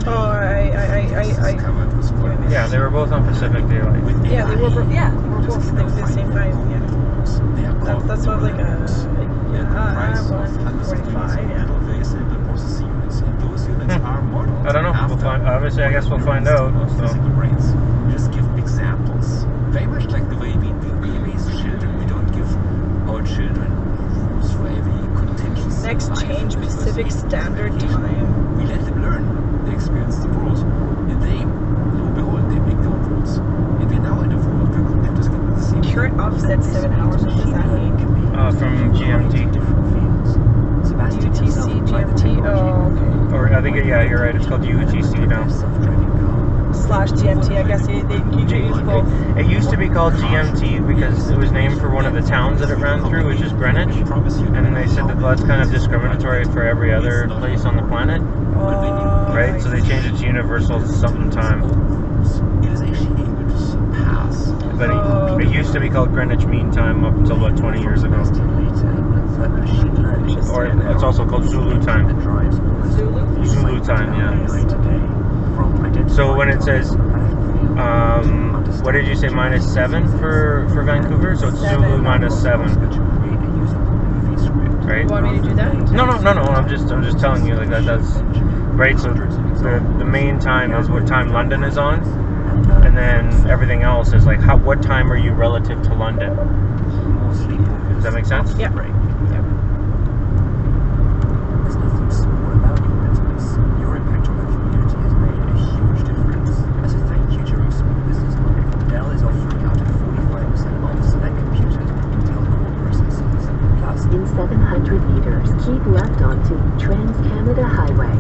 Oh, Yeah, they were both on Pacific Daylight. Yeah, they were both. Yeah, they were both like the same time. Yeah. That's what I was like. 1:45. Yeah. I don't know. We'll find. Obviously, I guess we'll find out. So. Just give examples. Very much like the way we raise children. We don't give our children rules for every contingency. Next change Pacific Standard Time. We let them learn. They experience the world, and they, lo and behold, they make their own rules. And we're now in a world where computers can do the same. Current offset 7 hours. What does that mean? From GMT. UTC, GMT. Oh, okay. Or I think, yeah, you're right. It's called UTC now. Self-driving car. slash GMT. I guess you use both. It used to be called GMT because it was named for one of the towns that it ran through, which is Greenwich. And then they said that that's kind of discriminatory for every other place on the planet. Right? So they changed it to Universal something time. But it used to be called Greenwich Mean Time up until about 20 years ago. Or it's also called Zulu Time. Zulu Time, yeah. So when it says, what did you say, -7 for Vancouver? So it's Zulu -7. Right? You want me to do that? No. I'm just telling you like that's right. So the main time is what time London is on. And then everything else is like, what time are you relative to London? Does that make sense? Yeah. Right. Yep. There's nothing small about your business. Your impact on the community has made a huge difference. As a thank you during Small Business Month, Dell is offering out a 45% off select computers with Intel Core processors. Plus, In 700 meters, keep left onto Trans-Canada Highway.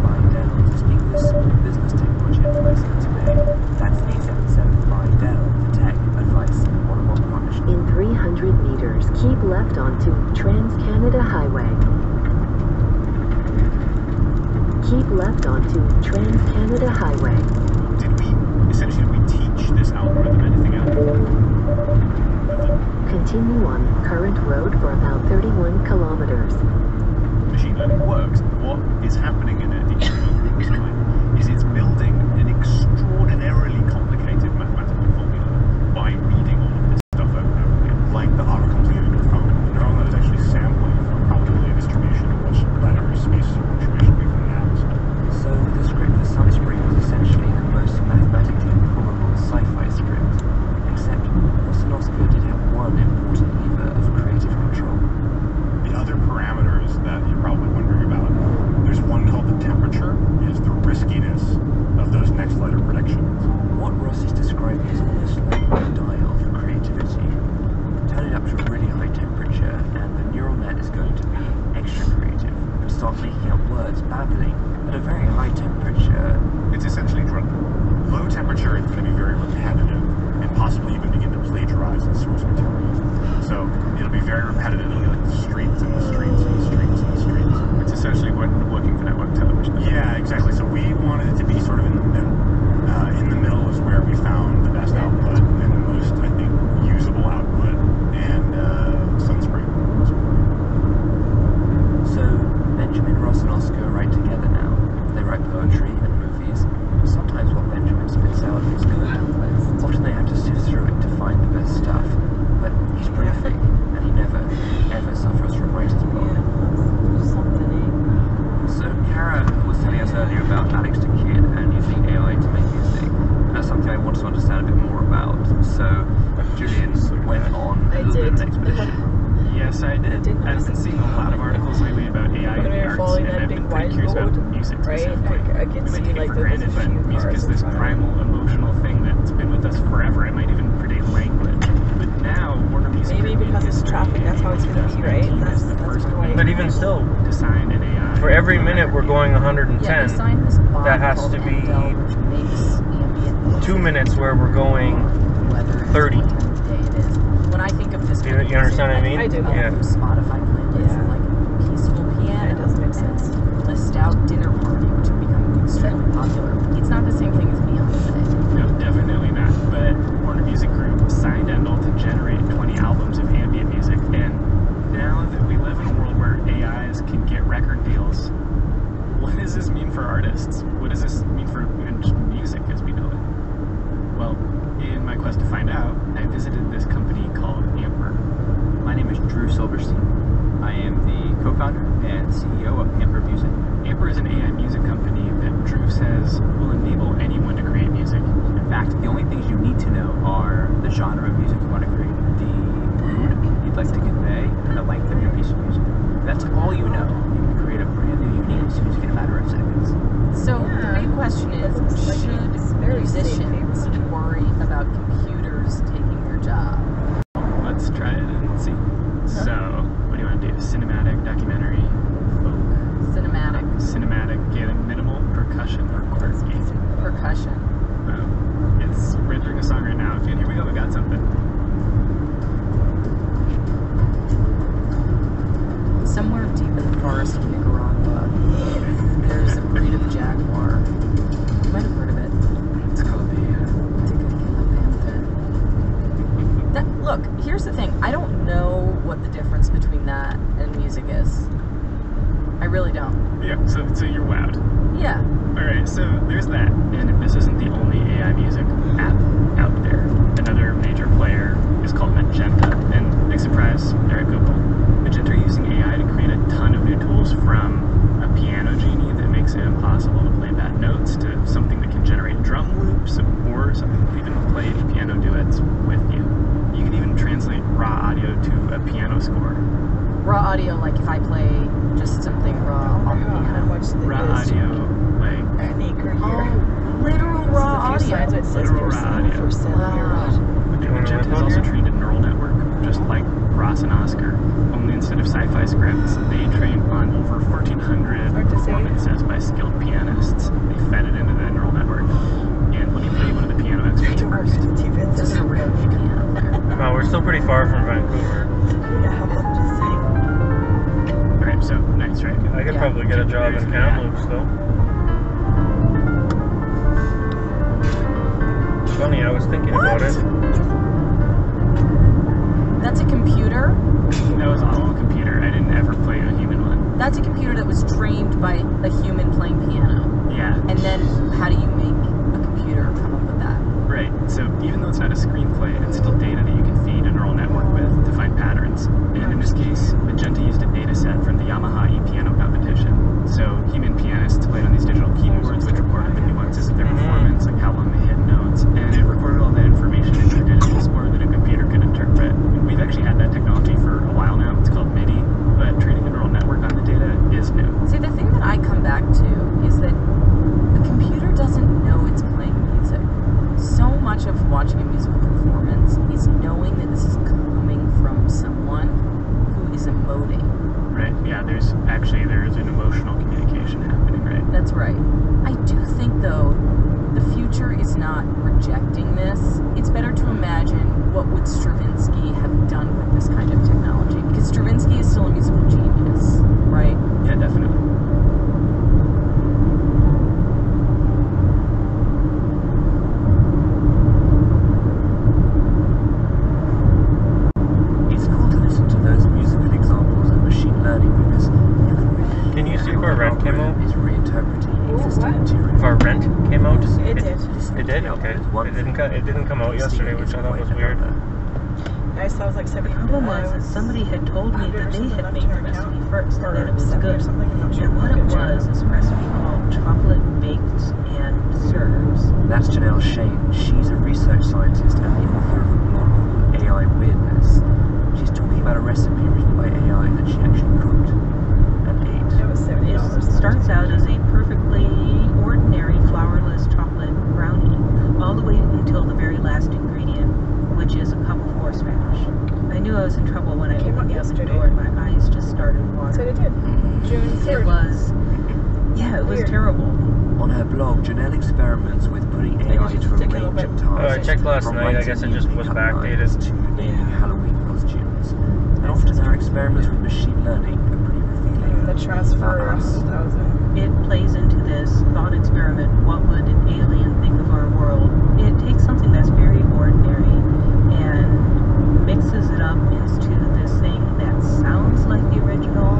by Dell to speak with small business technology advisor today. That's 877 by Dell for tech advice and one-on-one partnership. In 300 meters, keep left onto Trans-Canada Highway. Keep left onto Trans-Canada Highway. Did we teach this algorithm anything else? Continue on current road for about 31 kilometers. Machine learning works. What is happening in a deep learning design is it's building an extraordinarily complicated mathematical formula by reading all of this stuff over and over again, like the autocomplete in your phone. The neural net is actually sampling from a probability distribution of which letters, spaces, or punctuation we find out. So the script for Sunspring was essentially the most mathematically probable sci-fi script, except Rossinosko did have one important lever of creative control. The other parameters that you're probably wondering about, there's one called the temperature, is the riskiness of those next letter predictions. What Ross is describing is almost like a dial for creativity. Turn it up to a really high temperature and the neural net is going to be extra creative and start making up words babbling at a very high temperature. It's essentially drunk. Low temperature, it's going to be very repetitive and possibly even begin to plagiarize the source material. So it'll be very repetitive. It'll be like the streets and the streets and the streets and the streets. It's essentially what looking for network television. Yeah, exactly. So we wanted it to be sort of in the middle. In the middle is where we found the best output and the most, I think, usable output. And Sunspring was one. So Benjamin, Ross and Oscar write together now. They write poetry and movies. Sometimes what Benjamin spits out is good. Often they have to sift through it to find the best stuff. But he's prolific, and he never, ever suffers from writer's block. So Kara was telling us earlier about Alex the Kid and using AI to make music. And that's something I want to understand a bit more about. So Julian went on a little bit of an expedition. Yes, I did. I've been seeing a lot of articles lately about AI in the arts, and I've been pretty curious about music specifically. I can We might see take it like for granted, but music is this primal, emotional thing that's been with us forever. It might even predate language. But now, Warner Music Maybe because it's traffic, that's how it's going to be, right? That's the first one. But even still, to sign an AI. for every minute we're going 110, Yeah, they signed this bond that has called to be Endel, which makes ambient 2 minutes where we're going 30. When I think of this, You understand what I mean? I do. Yeah. Spotify playlists and like peaceful piano. It does make sense. List out dinner party, which have become extremely popular. It's not the same thing as Beyonce. No, definitely not. But Warner Music Group signed Endel to generate 20 albums of ambient music, and now that we live in a world where AIs can get record deals, what does this mean for artists? What does this mean for music as we know it? Well, in my quest to find out, I visited this company called Amper. My name is Drew Silverstein. I am the co-founder and CEO of Amper Music. Amper is an AI music company that Drew says will enable anyone to create music. In fact, the only things you need to know are the genre of music you want to create, the mood you'd like to convey, and the length of your piece of music. That's all you know. You can create a brand new, unique piece of music in a matter of seconds. So the big question is, should musicians worry about computers taking their job? Let's try it and see. So, what do you want to do? Cinematic, documentary, folk? Cinematic. Cinemac, getting minimal percussion or chord gazing. Percussion. It's rendering a song right now. And here we go, we got something. Somewhere deep in the forest of Nicaragua, there's a breed of jaguar. You might have heard of it. It's called the Look, here's the thing. I don't know what the difference between that and music is. I really don't. Yeah, so you're wowed. Yeah. Alright, so there's that. And this isn't the only AI music app out there. Another major player is called Magenta. And big surprise, they're at Google. Magenta are using AI to create a ton of new tools, from a piano genie that makes it impossible to play bad notes to something that can generate drum loops, or something that even play piano duets with you. You can even translate raw audio to a piano score. Raw audio, like if I play just something raw on the piano. Raw audio, like an acre here. Literal raw audio. Literal raw audio. Magenta is also trained a neural network, just like Ross and Oscar. Only instead of sci-fi scripts, they train on over 1,400 performances by skilled pianists. They fed it into the neural network. And let me play you one of the piano experts first. This is a real piano player. Well, we're still pretty far from Vancouver. Alright, so nice, right? I could probably get a job in Kamloops, though. Funny, I was thinking about it. That's a computer? That was all a computer. I didn't ever play a human one. That's a computer that was trained by a human playing piano. Yeah. And then how do you make a computer come up with that? Right, so even though it's not a screenplay, it's still data that you can feed a neural network with to find patterns. And in this case, Magenta used a data set from the Yamaha e-piano competition. So human pianists played on these digital keyboards, which recorded the nuances of their performance, like how long they hit notes, and it recorded all that information into a digital score that a computer could interpret. We've actually had that technology for a while now. It's called MIDI, but training a neural network on the data is new. See, the thing that I come back to is that a computer doesn't know it's playing music. So much of watching a musical performance is knowing that this is coming from someone who is emoting. Right, yeah, there's an emotional communication happening, right? That's right. I do think, though, the future is not rejecting this. It's better to imagine what would Stravinsky have done with this kind of technology. Because Stravinsky is still a musical genius, right? Yeah, definitely. It's cool to listen to those musical examples of machine learning because you can really Can you see if our rent came out? is reinterpreting existing material. If our rent came out? It did. It did? Okay. It didn't come out yesterday, which I thought was weird. I saw it was like 7. The problem was that somebody had told me that they had made the recipe first and that it was good. And what it was is a recipe called chocolate baked and serves. That's Janelle Shane. She's a research scientist and the author of a blog called AI Weirdness. She's talking about a recipe written by AI that she actually cooked and ate. It was $70. It starts out as a perfectly ordinary flourless chocolate brownie, all the way until the very last ingredient, which is a cup of horseradish. I knew I was in trouble when I opened the oven door and my eyes just started watering. So it did. June 3rd. It was, yeah, it was terrible. On her blog, Janelle experiments with putting AI to a range of tasks. I checked last from night, I writing guess it new just was pickup backdated. lines to naming Halloween costumes. And often her experiments with machine learning are pretty revealing. The transfer about us. 1,000. It plays into this thought experiment. What would an alien think of our world? It takes something that's very ordinary and mixes it up into this thing that sounds like the original,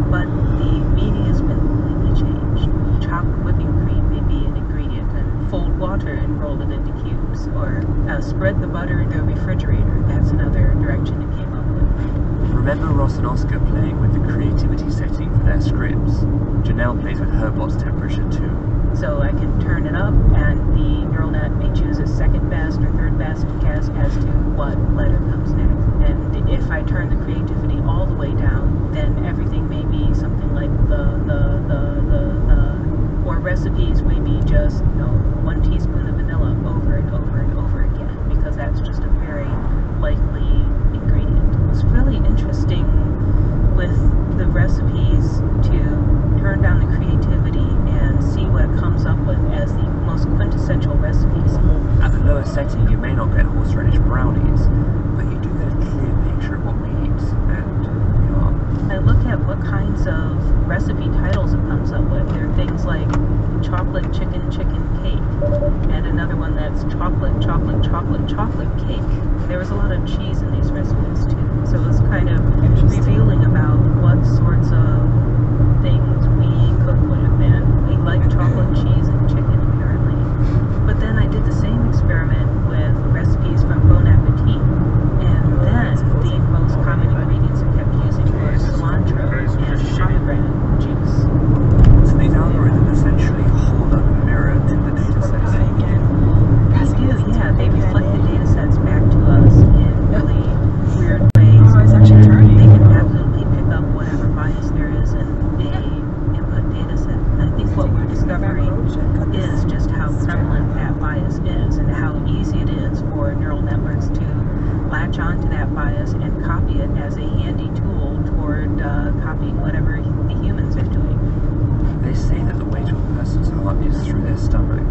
but the meaning has been completely changed. Chocolate whipping cream may be an ingredient, and fold water and roll it into cubes, or spread the butter in a refrigerator. That's another direction it came up with. Remember Ross and Oscar playing with the creativity setting for their scripts? Janelle plays with her bot's temperature too. So I can turn it up, and the neural net may choose a second best or third best guess as to what letter comes next. And if I turn the creativity all the way down, then everything may be something like or recipes may be just, 1 teaspoon of vanilla over and over and over again, because that's just a very likely ingredient. It's really interesting with the recipes to turn down the creativity and see what it comes up with as the most quintessential recipes. setting, you may not get horseradish brownies, but you do get a clear picture of what we eat, and we are. I look at what kinds of recipe titles it comes up with. There are things like chocolate chicken cake, and another one that's chocolate cake. There was a lot of cheese in these recipes too, so it was kind of revealing about what sorts of things we cook would have been. We like chocolate, cheese, and chicken apparently. But then I did the same experiment with recipes from Bon Appetit, and then the most common ingredients I kept using were cilantro and pomegranate juice. So these algorithms essentially hold up a mirror to the data sets. They do, yeah. They reflect the data sets back to us in really weird ways. Oh, it's actually turning. They can absolutely pick up whatever bias there is in a input data set. And I think what we're discovering is just how prevalent that bias is and how easy it is for neural networks to latch onto that bias and copy it as a handy tool toward copying whatever the humans are doing. They say that the way to a person's heart is through their stomach,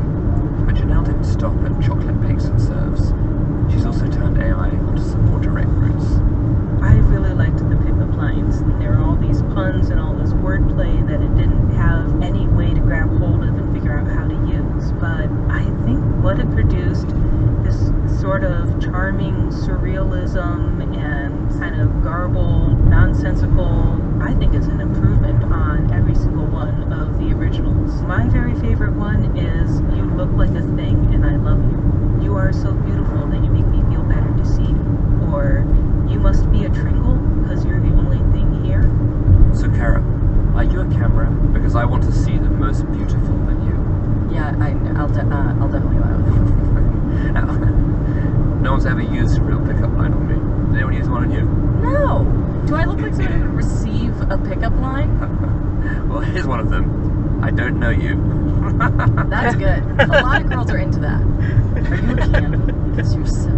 but Janelle didn't stop at chocolate bakes and serves. She's also turned AI onto some more direct routes. I really liked the pickup lines. There are all these puns and all this wordplay that it didn't have any way to grab hold of and figure out how to use. But I think what it produced, this sort of charming surrealism and kind of garbled, nonsensical, I think is an improvement on every single one of the originals. My very favorite one is "You look like a thing and I love you. You are so beautiful that you make me feel better to see you." Or "You must be a Tringle because you're the only thing here." So Kara, are you a camera? Because I want to see the most beautiful than you. Yeah, I'll definitely go out with you. No one's ever used a real pickup line on me. Did anyone use one on you? No! Do I look like someone who would receive a pickup line? Well, here's one of them. I don't know you. That's good. A lot of girls are into that. Are you a camp? Because you're so...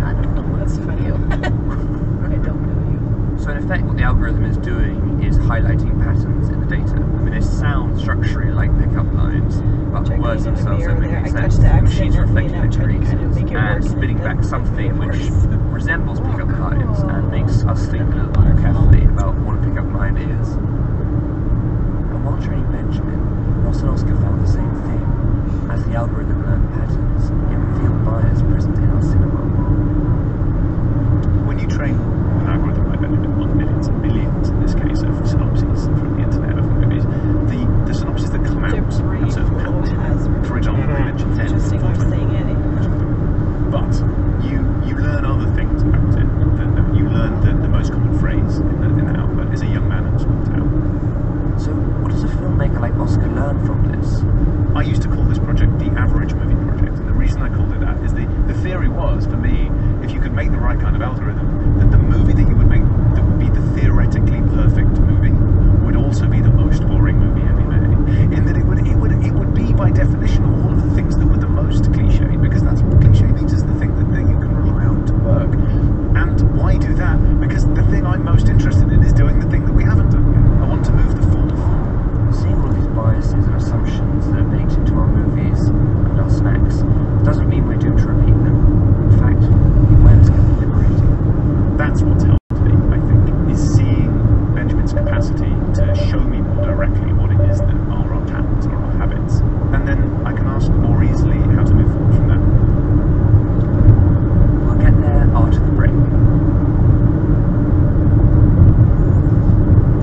I don't know what's for you. I don't know you. So in effect, what the algorithm is doing is highlighting patterns in the data. I mean, they sound structurally like pickup lines, but words themselves don't make any sense. The machine's reflecting the traits and spitting back something which resembles pickup lines and makes us think a little more carefully about what a pickup line is. And while training Benjamin, Ross and Oscar found the same thing. As the algorithm learned patterns, it revealed bias present in our cinema. When you train an algorithm like Benjamin on millions and millions, in this case, of synopses from the internet of movies, the synopses that come out have certain patterns. For example, I mentioned 10. But you learn other things about it. You learn that the most common phrase in the output is "a young man in a small town." So what does a filmmaker like Oscar learn from this? I used to call this project the average movie project, and the reason I called it that is the theory was, for me, if you could make the right kind of algorithm, that the movie that you would make that would be the theoretically perfect movie would also be the most boring movie ever made. In that it would be by definition all of the things that were the most cliched, because that's what cliche means, is the thing that you can rely on to work. And why do that? Because the thing I'm most interested in is doing the thing that we haven't done yet. I want to move the full. Seeing all these biases and assumptions that are baked into our movies and our snacks doesn't mean we're doomed to repeat them. In fact, awareness can be liberating. That's what's helped me, I think, is seeing Benjamin's capacity to show me more directly what it is that are our patterns or our habits. And then I can ask more easily how to move forward from that. We'll get there after the break.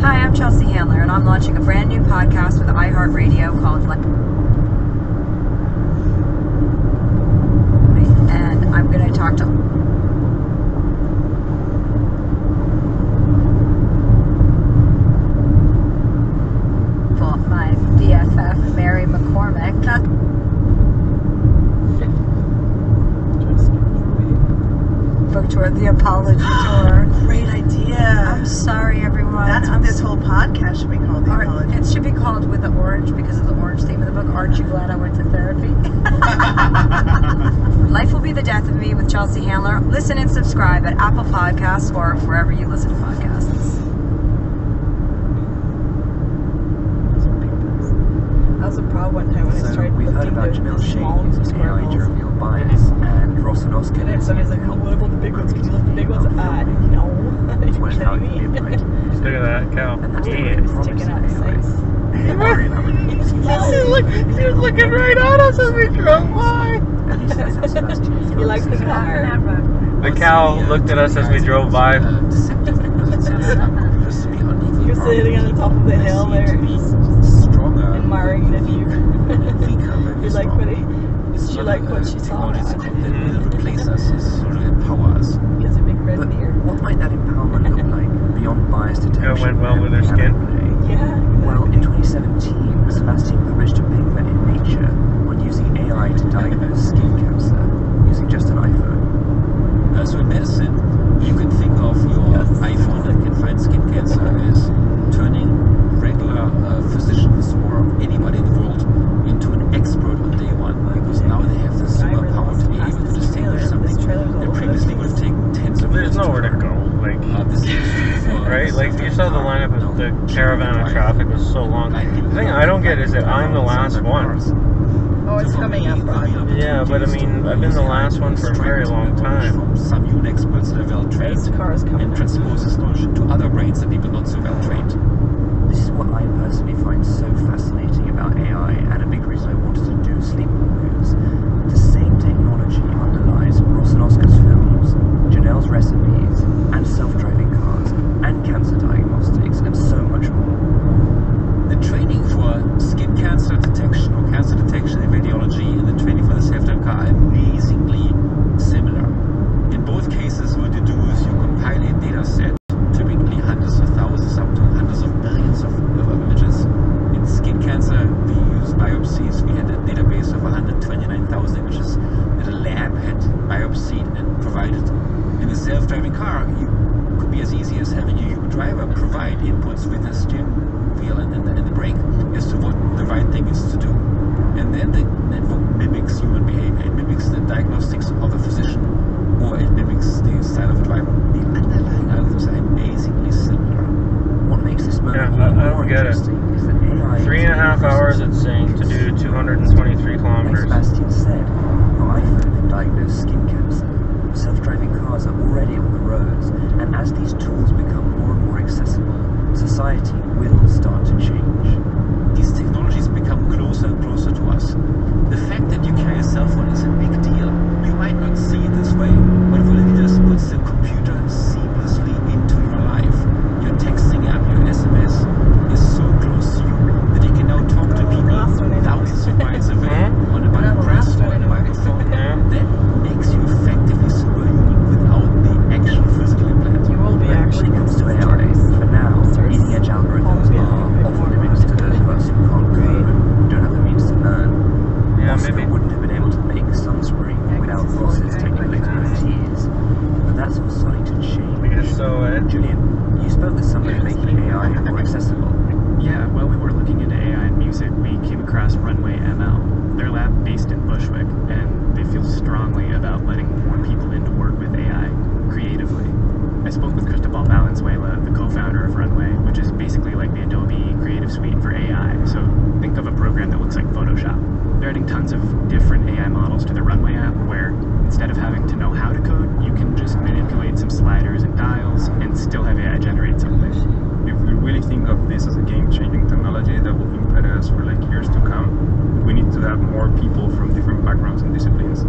Hi, I'm Chelsea Handler, and I'm launching a brand new podcast with iHeartRadio called and I'm going to talk to my BFF, Mary McCormick. Book tour, the apology tour. Great idea. I'm sorry, everyone. That's what this whole podcast should be called, the apology. It should be called With the Orange because of the orange theme of the book. Aren't you glad I went to therapy? Life Will Be the Death of Me with Chelsea Handler. Listen and subscribe at Apple Podcasts or wherever you listen to podcasts. was a problem one time when I started we've heard about Janelle Shane using AI to reveal bias, and Ross and Oscar and somebody's like, oh, what about the big ones? Can you lift the big ones? No. Are you kidding me? Look at that cow. He's taking out his face. He was looking right at us as we drove by. He likes the car. The cow looked at us as we drove by. He was sitting on the top of the hill there, admiring the view. He liked what she saw. Replace us as sort of empower us. He has a big red beard. What might that empowerment look like beyond bias detection? It went well with their skin. Yeah. Well, in 2017, Sebastian published a paper in Nature on using AI to diagnose skin cancer using just an iPhone. So in medicine, you can think of your iPhone that can find skin cancer as turning regular physicians or anybody in the world into an expert on day one, because now they have the superpower to be able to distinguish something that previously would have taken tens of years. There's nowhere to go, like, right? Like, you saw the lineup of the caravan of traffic was so long. The thing I don't get is that I'm the last one. Oh, it's coming up, Rod. Yeah, but I mean, I've been the last one for a very long time. Some human experts that are well trained and transpose this knowledge to other brains that people not so well trained. This is what I personally find so fascinating about AI, and a big reason I wanted to do Sleepwalkers. The same technology underlies Ross and Oscar's films, Janelle's recipes, and self-driving cars, and cancer diagnostics, and so much more. The training for skin cancer detection or cancer detection in radiology and the training for the self-driving car are amazingly similar. In both cases, what you do is you compile a data set, typically hundreds of thousands up to hundreds of billions of images. In skin cancer, we use biopsies. We had a database of 129,000 images that a lab had biopsied and provided. In the self-driving car, you could be as easy as having a human driver provide inputs with the steering wheel and the brake as to what the right thing is to do. And then the network mimics human behavior. It mimics the diagnostics of a physician, or it mimics the style of a driver. The underlying algorithms are amazingly similar. What makes this moment I don't get it. 3.5 hours it's saying to do 223 kilometers. Like Sebastian said, your iPhone can diagnose skin cancer. Self-driving cars are already on the roads, and as these tools become more and more accessible, society will start to change. These technologies become closer and closer to us. The fact that you carry a cell phone is a big deal. You might not see it this way, but what it just puts the computer seamlessly into your life. Your texting app, your SMS is so close to you that you can now talk to people thousands of miles away on a button press or on a microphone. That makes you effectively superhuman without the actual physical implant. You will be actually. When it comes to AI, for now, leading-edge algorithms are often limited to those of us who can't code, who don't have the means to learn. Oscar wouldn't have been able to make Sunscreen without Ross's technical expertise. But that's all starting to change. Julian, you spoke with somebody making AI more accessible. Yeah, while we were looking into AI and music, we came across Runway ML. They're a lab based in Bushwick, and they feel strongly about letting more people in to work with AI creatively. I spoke with Cristobal Valenzuela, the co-founder of Runway, which is basically like the Adobe Creative Suite for AI. So think of a program that looks like Photoshop. They're adding tons of different AI models to the Runway app, where instead of having to know how to code, you can just manipulate some sliders and dials and still have AI generate something. If we really think of this as a game-changing technology that will impact us for like years to come, we need to have more people from different backgrounds and disciplines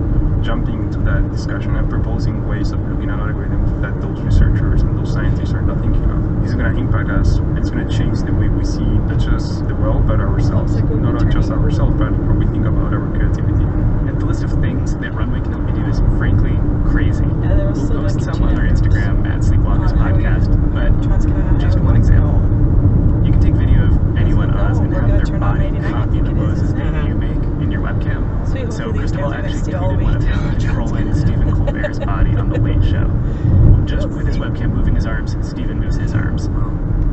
jumping into that discussion and proposing ways of looking at algorithms that those researchers and those scientists are not thinking of. This is going to impact us, and it's going to change the way we see not just the world, but ourselves. Not just ourselves, but how we think about our creativity. And the list of things that Runway can help you do is frankly crazy. We'll post some on our Instagram at Sleepwalkers Podcast, but just one example. You can take video of any one of us and have their body copy the poses that you make in your webcam. So Cristobal actually tweeted one of him trolling Stephen Colbert's body on The Late Show. Just with his webcam moving his arms, Stephen moves his arms.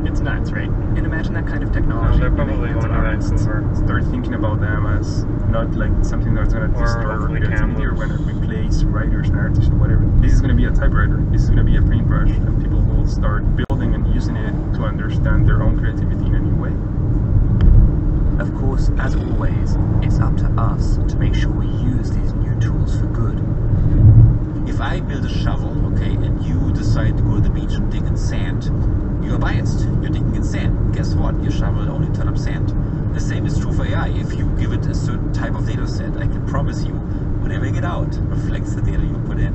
It's nuts, right? And imagine that kind of technology. They're probably going to start thinking about them as not like something that's going to destroy creativity or going to replace writers and artists or whatever. This is going to be a typewriter. This is going to be a paintbrush, and people will start building and using it to understand their own creativity in a new way. Of course, as always, it's up to us to make sure we use these new tools for good. If I build a shovel, okay, and you decide to go to the beach and dig in sand, you're biased. You're digging in sand. Guess what? Your shovel will only turn up sand. The same is true for AI. If you give it a certain type of data set, I can promise you, whatever you get out reflects the data you put in.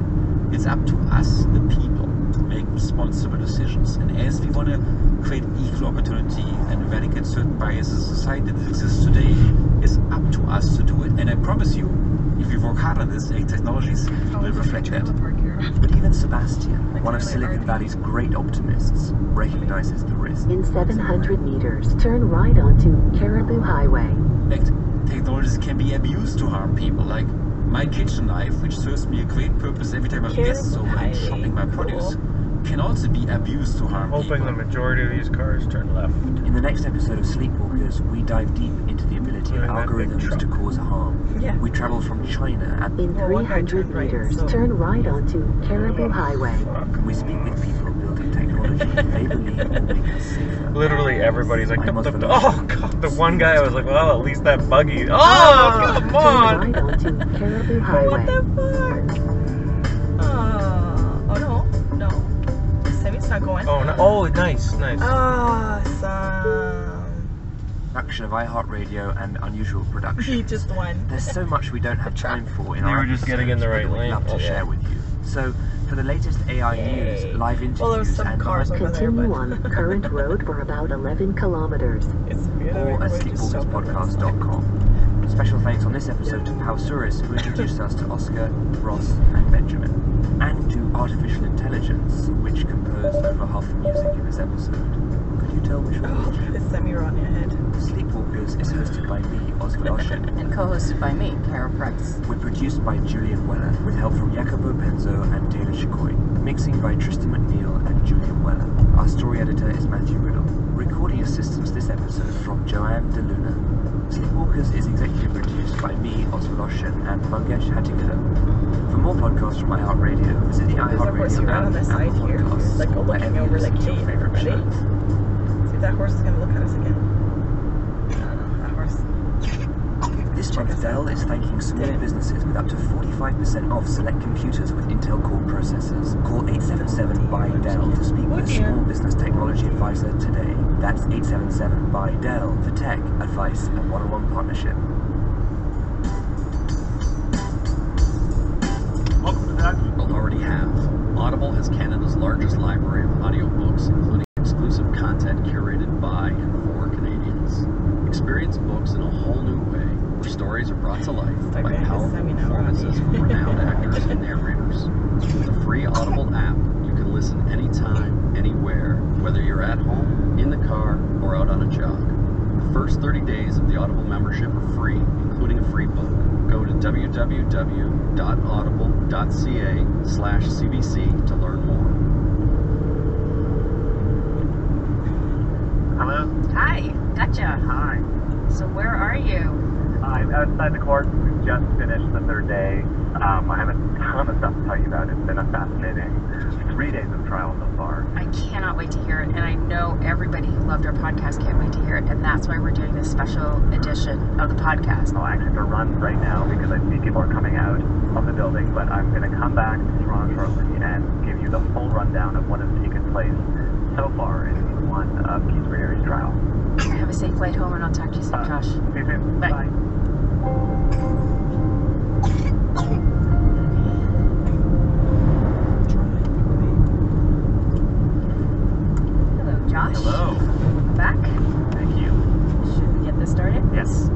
It's up to us, the people, to make responsible decisions. And as we want to create equal opportunity and eradicate certain biases in society that exists today, it's up to us to do it. And I promise you, if you work hard on this, AI technologies will reflect that. But even Sebastian, one of Silicon Valley's great optimists, recognizes the risk. In 700 meters, turn right onto Caribou Highway. Technologies can be abused to harm people, like my kitchen knife, which serves me a great purpose every time I have guests over and shopping my produce, can also be abused to harm Hoping people. the majority of these cars turn left. In the next episode of Sleepwalkers, we dive deep into the ability of algorithms to cause harm. Yeah. We travel from China at In 300 meters, turn right onto Caribou Highway. We speak with people building technology they believe will make us safer. Literally everybody's like, I'm oh god, the one guy I was like, well, at least that buggy. Oh, come on! Turn right onto Caribou Highway. What the fuck? Oh no. Sammy's not going. Oh, no. Oh, nice. Awesome. Production of iHeartRadio and Unusual Production. He just won. There's so much we don't have time for in They our were just getting in the right lane. We'd love to share with you. So, for the latest AI news, live interviews, and Continue on current road for about 11 kilometers. or at sleepwalkerspodcast.com. Special thanks on this episode to Pausuris, who introduced us to Oscar, Ross, and Benjamin, and to Artificial Intelligence, which composed over half the music in this episode. Could you tell which one? It's semi-raw on your head. Sleepwalkers is hosted by me, Oscar Oshin. And co-hosted by me, Kara Price. We're produced by Julian Weller, with help from Jacopo Penzo and David Chicoy. Mixing by Tristan McNeil and Julian Weller. Our story editor is Matthew Riddle. Recording assistance this episode from Joanne DeLuna. Sleepwalkers is executive produced by me, Oscar Oshin, and Mangesh Hattingada. For more podcasts from iHeartRadio, visit the iHeartRadio app, on the side Apple here. Podcasts, Like or looking wherever you over listen like, to your hey, favorite everybody. shows. See if that horse is gonna look at us again. I don't know, that horse. This month, Dell is thanking small businesses with up to 45% off select computers with Intel Core processors. Call 877-BUY-DELL to speak with a small business technology advisor today. That's 877-BUY-DELL for tech, advice, and one-on-one partnership. Welcome to that you already have. Audible has Canada's largest library of audiobooks, including exclusive content curated by and for Canadians. Experience books in a whole new way, where stories are brought to life by powerful performances from renowned actors and narrators. With a free Audible app, you can listen anytime, anywhere, whether you're at home, in the car, or out on a jog. The first 30 days of the Audible membership are free, including a free book. Go to www.audible.ca/CBC to learn more. Hello? Hi, gotcha. Hi. So where are you? I'm outside the court. We've just finished the third day. I have a ton of stuff to tell you about. It's been a fascinating 3 days of trial so far. I cannot wait to hear it, and I know everybody who loved our podcast can't wait to hear it, and that's why we're doing this special edition of the podcast. Well, I actually have to run right now because I see people are coming out of the building, but I'm going to come back to Toronto shortly and give you the full rundown of what has taken place so far in season 1 of Keith Ranieri's trial. Have a safe flight home, and I'll talk to you soon, Josh. See you soon. Bye. Hello, Josh. Hello. Welcome back. Thank you. Should we get this started? Yes.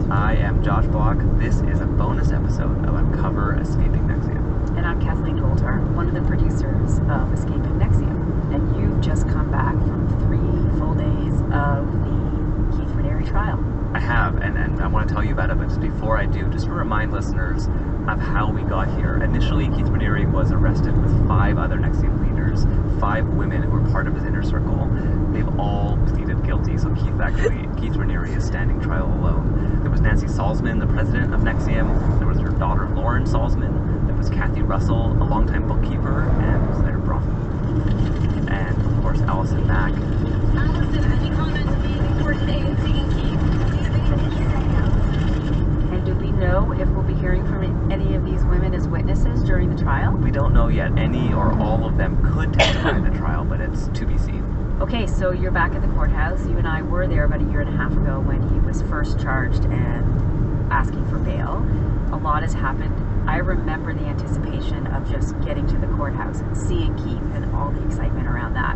I am Josh Block. This is a bonus episode of Uncover Escaping Nexium. And I'm Kathleen Coulter, one of the producers of Escaping Nexium. And you've just come back from 3 full days of the Keith Raniere trial. I have, and I want to tell you about it, but just before I do, just to remind listeners of how we got here. Initially, Keith Raniere was arrested with 5 other Nexium leaders, 5 women who were part of his inner circle. They've all pleaded guilty, so Keith Raniere is standing trial alone. There was Nancy Salzman, the president of Nexium. There was her daughter, Lauren Salzman. There was Kathy Russell, a longtime bookkeeper, and Senator Bronfman. And, of course, Allison Mack. Allison, any comments on the court today and seeing Keith? during the trial? We don't know yet. Any or all of them could testify in the trial, but it's to be seen. Okay, so you're back at the courthouse. You and I were there about a year and a half ago when he was first charged and asking for bail. A lot has happened. I remember the anticipation of just getting to the courthouse and seeing Keith and all the excitement around that.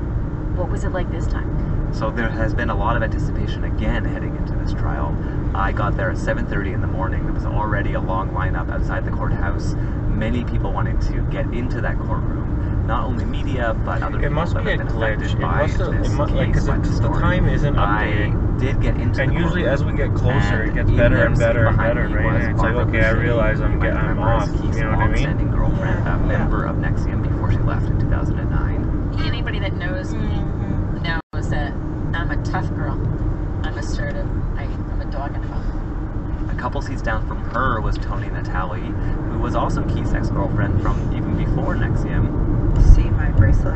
What was it like this time? So there has been a lot of anticipation again heading into this trial. I got there at 7:30 in the morning. There was already a long lineup outside the courthouse. Many people wanting to get into that courtroom. Not only media, but other people. It must that be a have been glitch. affected by this Like, case, because the time isn't updated. I did get into and the usually courtroom, as we get closer, it gets in better there, and better and behind better, me right? was And it's like, Barbara okay, I Boucher. realize I'm You might I'm remember off. as Keith's You know what I mean? long-standing girlfriend, a member of Nexium before she left in 2009. Anybody that knows me knows that I'm a tough girl. I'm assertive. I'm a dog and a bone. A couple seats down from her was Tony Natali, who was also Keith's ex-girlfriend from even before Nexium. See my bracelet?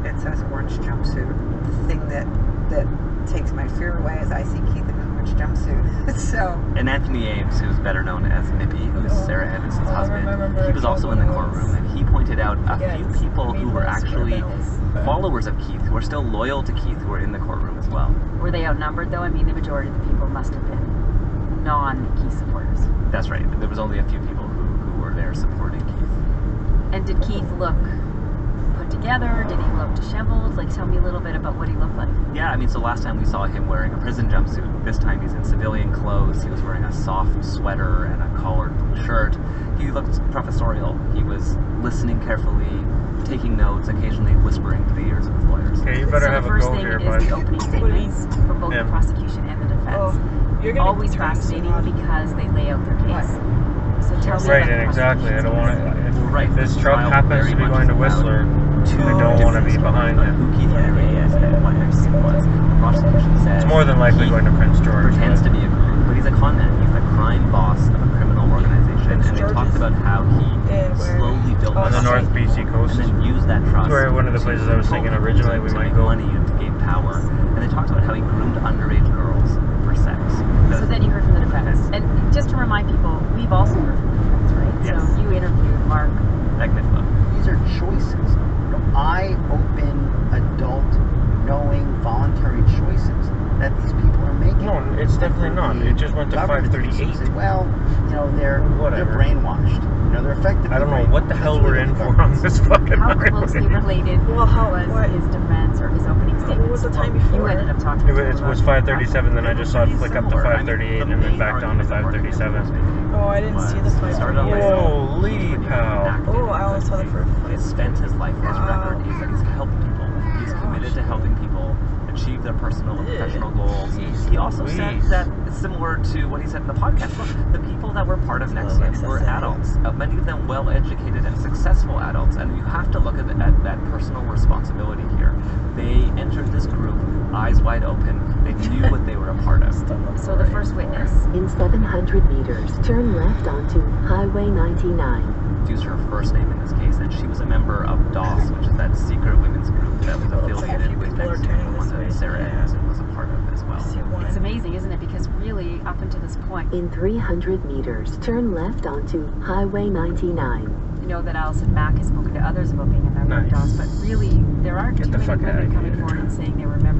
It says orange jumpsuit. The thing that takes my fear away is I see Keith in an orange jumpsuit. So. And Anthony Ames, who's better known as Nippy, who's Sarah Edmondson's husband, he was also in the courtroom, and he pointed out a few people who were actually followers of Keith, who are still loyal to Keith, who were in the courtroom as well. Were they outnumbered though? I mean, the majority of the people must have been non-Keith supporters. That's right. There was only a few people who were there supporting Keith. And did Keith look put together? Did he look disheveled? Like, tell me a little bit about what he looked like. Yeah, I mean, so last time we saw him wearing a prison jumpsuit. This time he's in civilian clothes. He was wearing a soft sweater and a collared blue shirt. He looked professorial. He was listening carefully, taking notes, occasionally whispering to the ears of his lawyers. Okay, you better have a go here, bud. The first thing is the opening statements from both the prosecution and the defense. Always fascinating because they lay out their case. So tell me right, about and exactly. I don't want to. Right, this truck happens to be going to Whistler. I don't want to be behind it. Who Keith is and what Nexium was. The prosecution says it's more than likely going to Prince George. Pretends to be a group, but he's a con man. He's the crime boss of a criminal organization, and they talked about how he slowly built on the North BC coast, and then used that trust. Where one of the places I was thinking originally we might go. Money and to gain power, and they talked about how he groomed underage girls for sex. So then you heard from the defense, and just to remind people, we've also heard from the defense, right? Yes. So you interviewed Mark Agniflo. These are choices. Eye-open, adult, knowing, voluntary choices that these people are making. No, it's definitely not. It just went to 538. Well, they're brainwashed. They're affected. I don't know what the hell we're in for on this fucking How closely related was his defense or his opening statement? What was the time before? You ended up talking It was 537, then I just saw it flick up to 538 and then back down to 537. Oh, I didn't see the 538. Holy cow. Oh, I only saw the first. He spent his life, his record is that he's helped people. He's committed to helping people achieve their personal and professional goals. He also said that it's similar to what he said in the podcast. Look, the people that were part of Nexium were adults, many of them well-educated and successful adults, and you have to look at that personal responsibility here. They entered this group eyes wide open. They knew what they were a part of. So the first witness. In 700 meters, turn left onto Highway 99. Used her first name in this case, and she was a member of DOS, which is that secret women's group that was affiliated with Nexium, the one that Sarah Edmondson was a part of as well. It's amazing, isn't it? Because really, up until this point... In 300 meters, turn left onto Highway 99. You know that Alison Mack has spoken to others about being a member of DOS, but really, there are too many women coming forward and saying they were members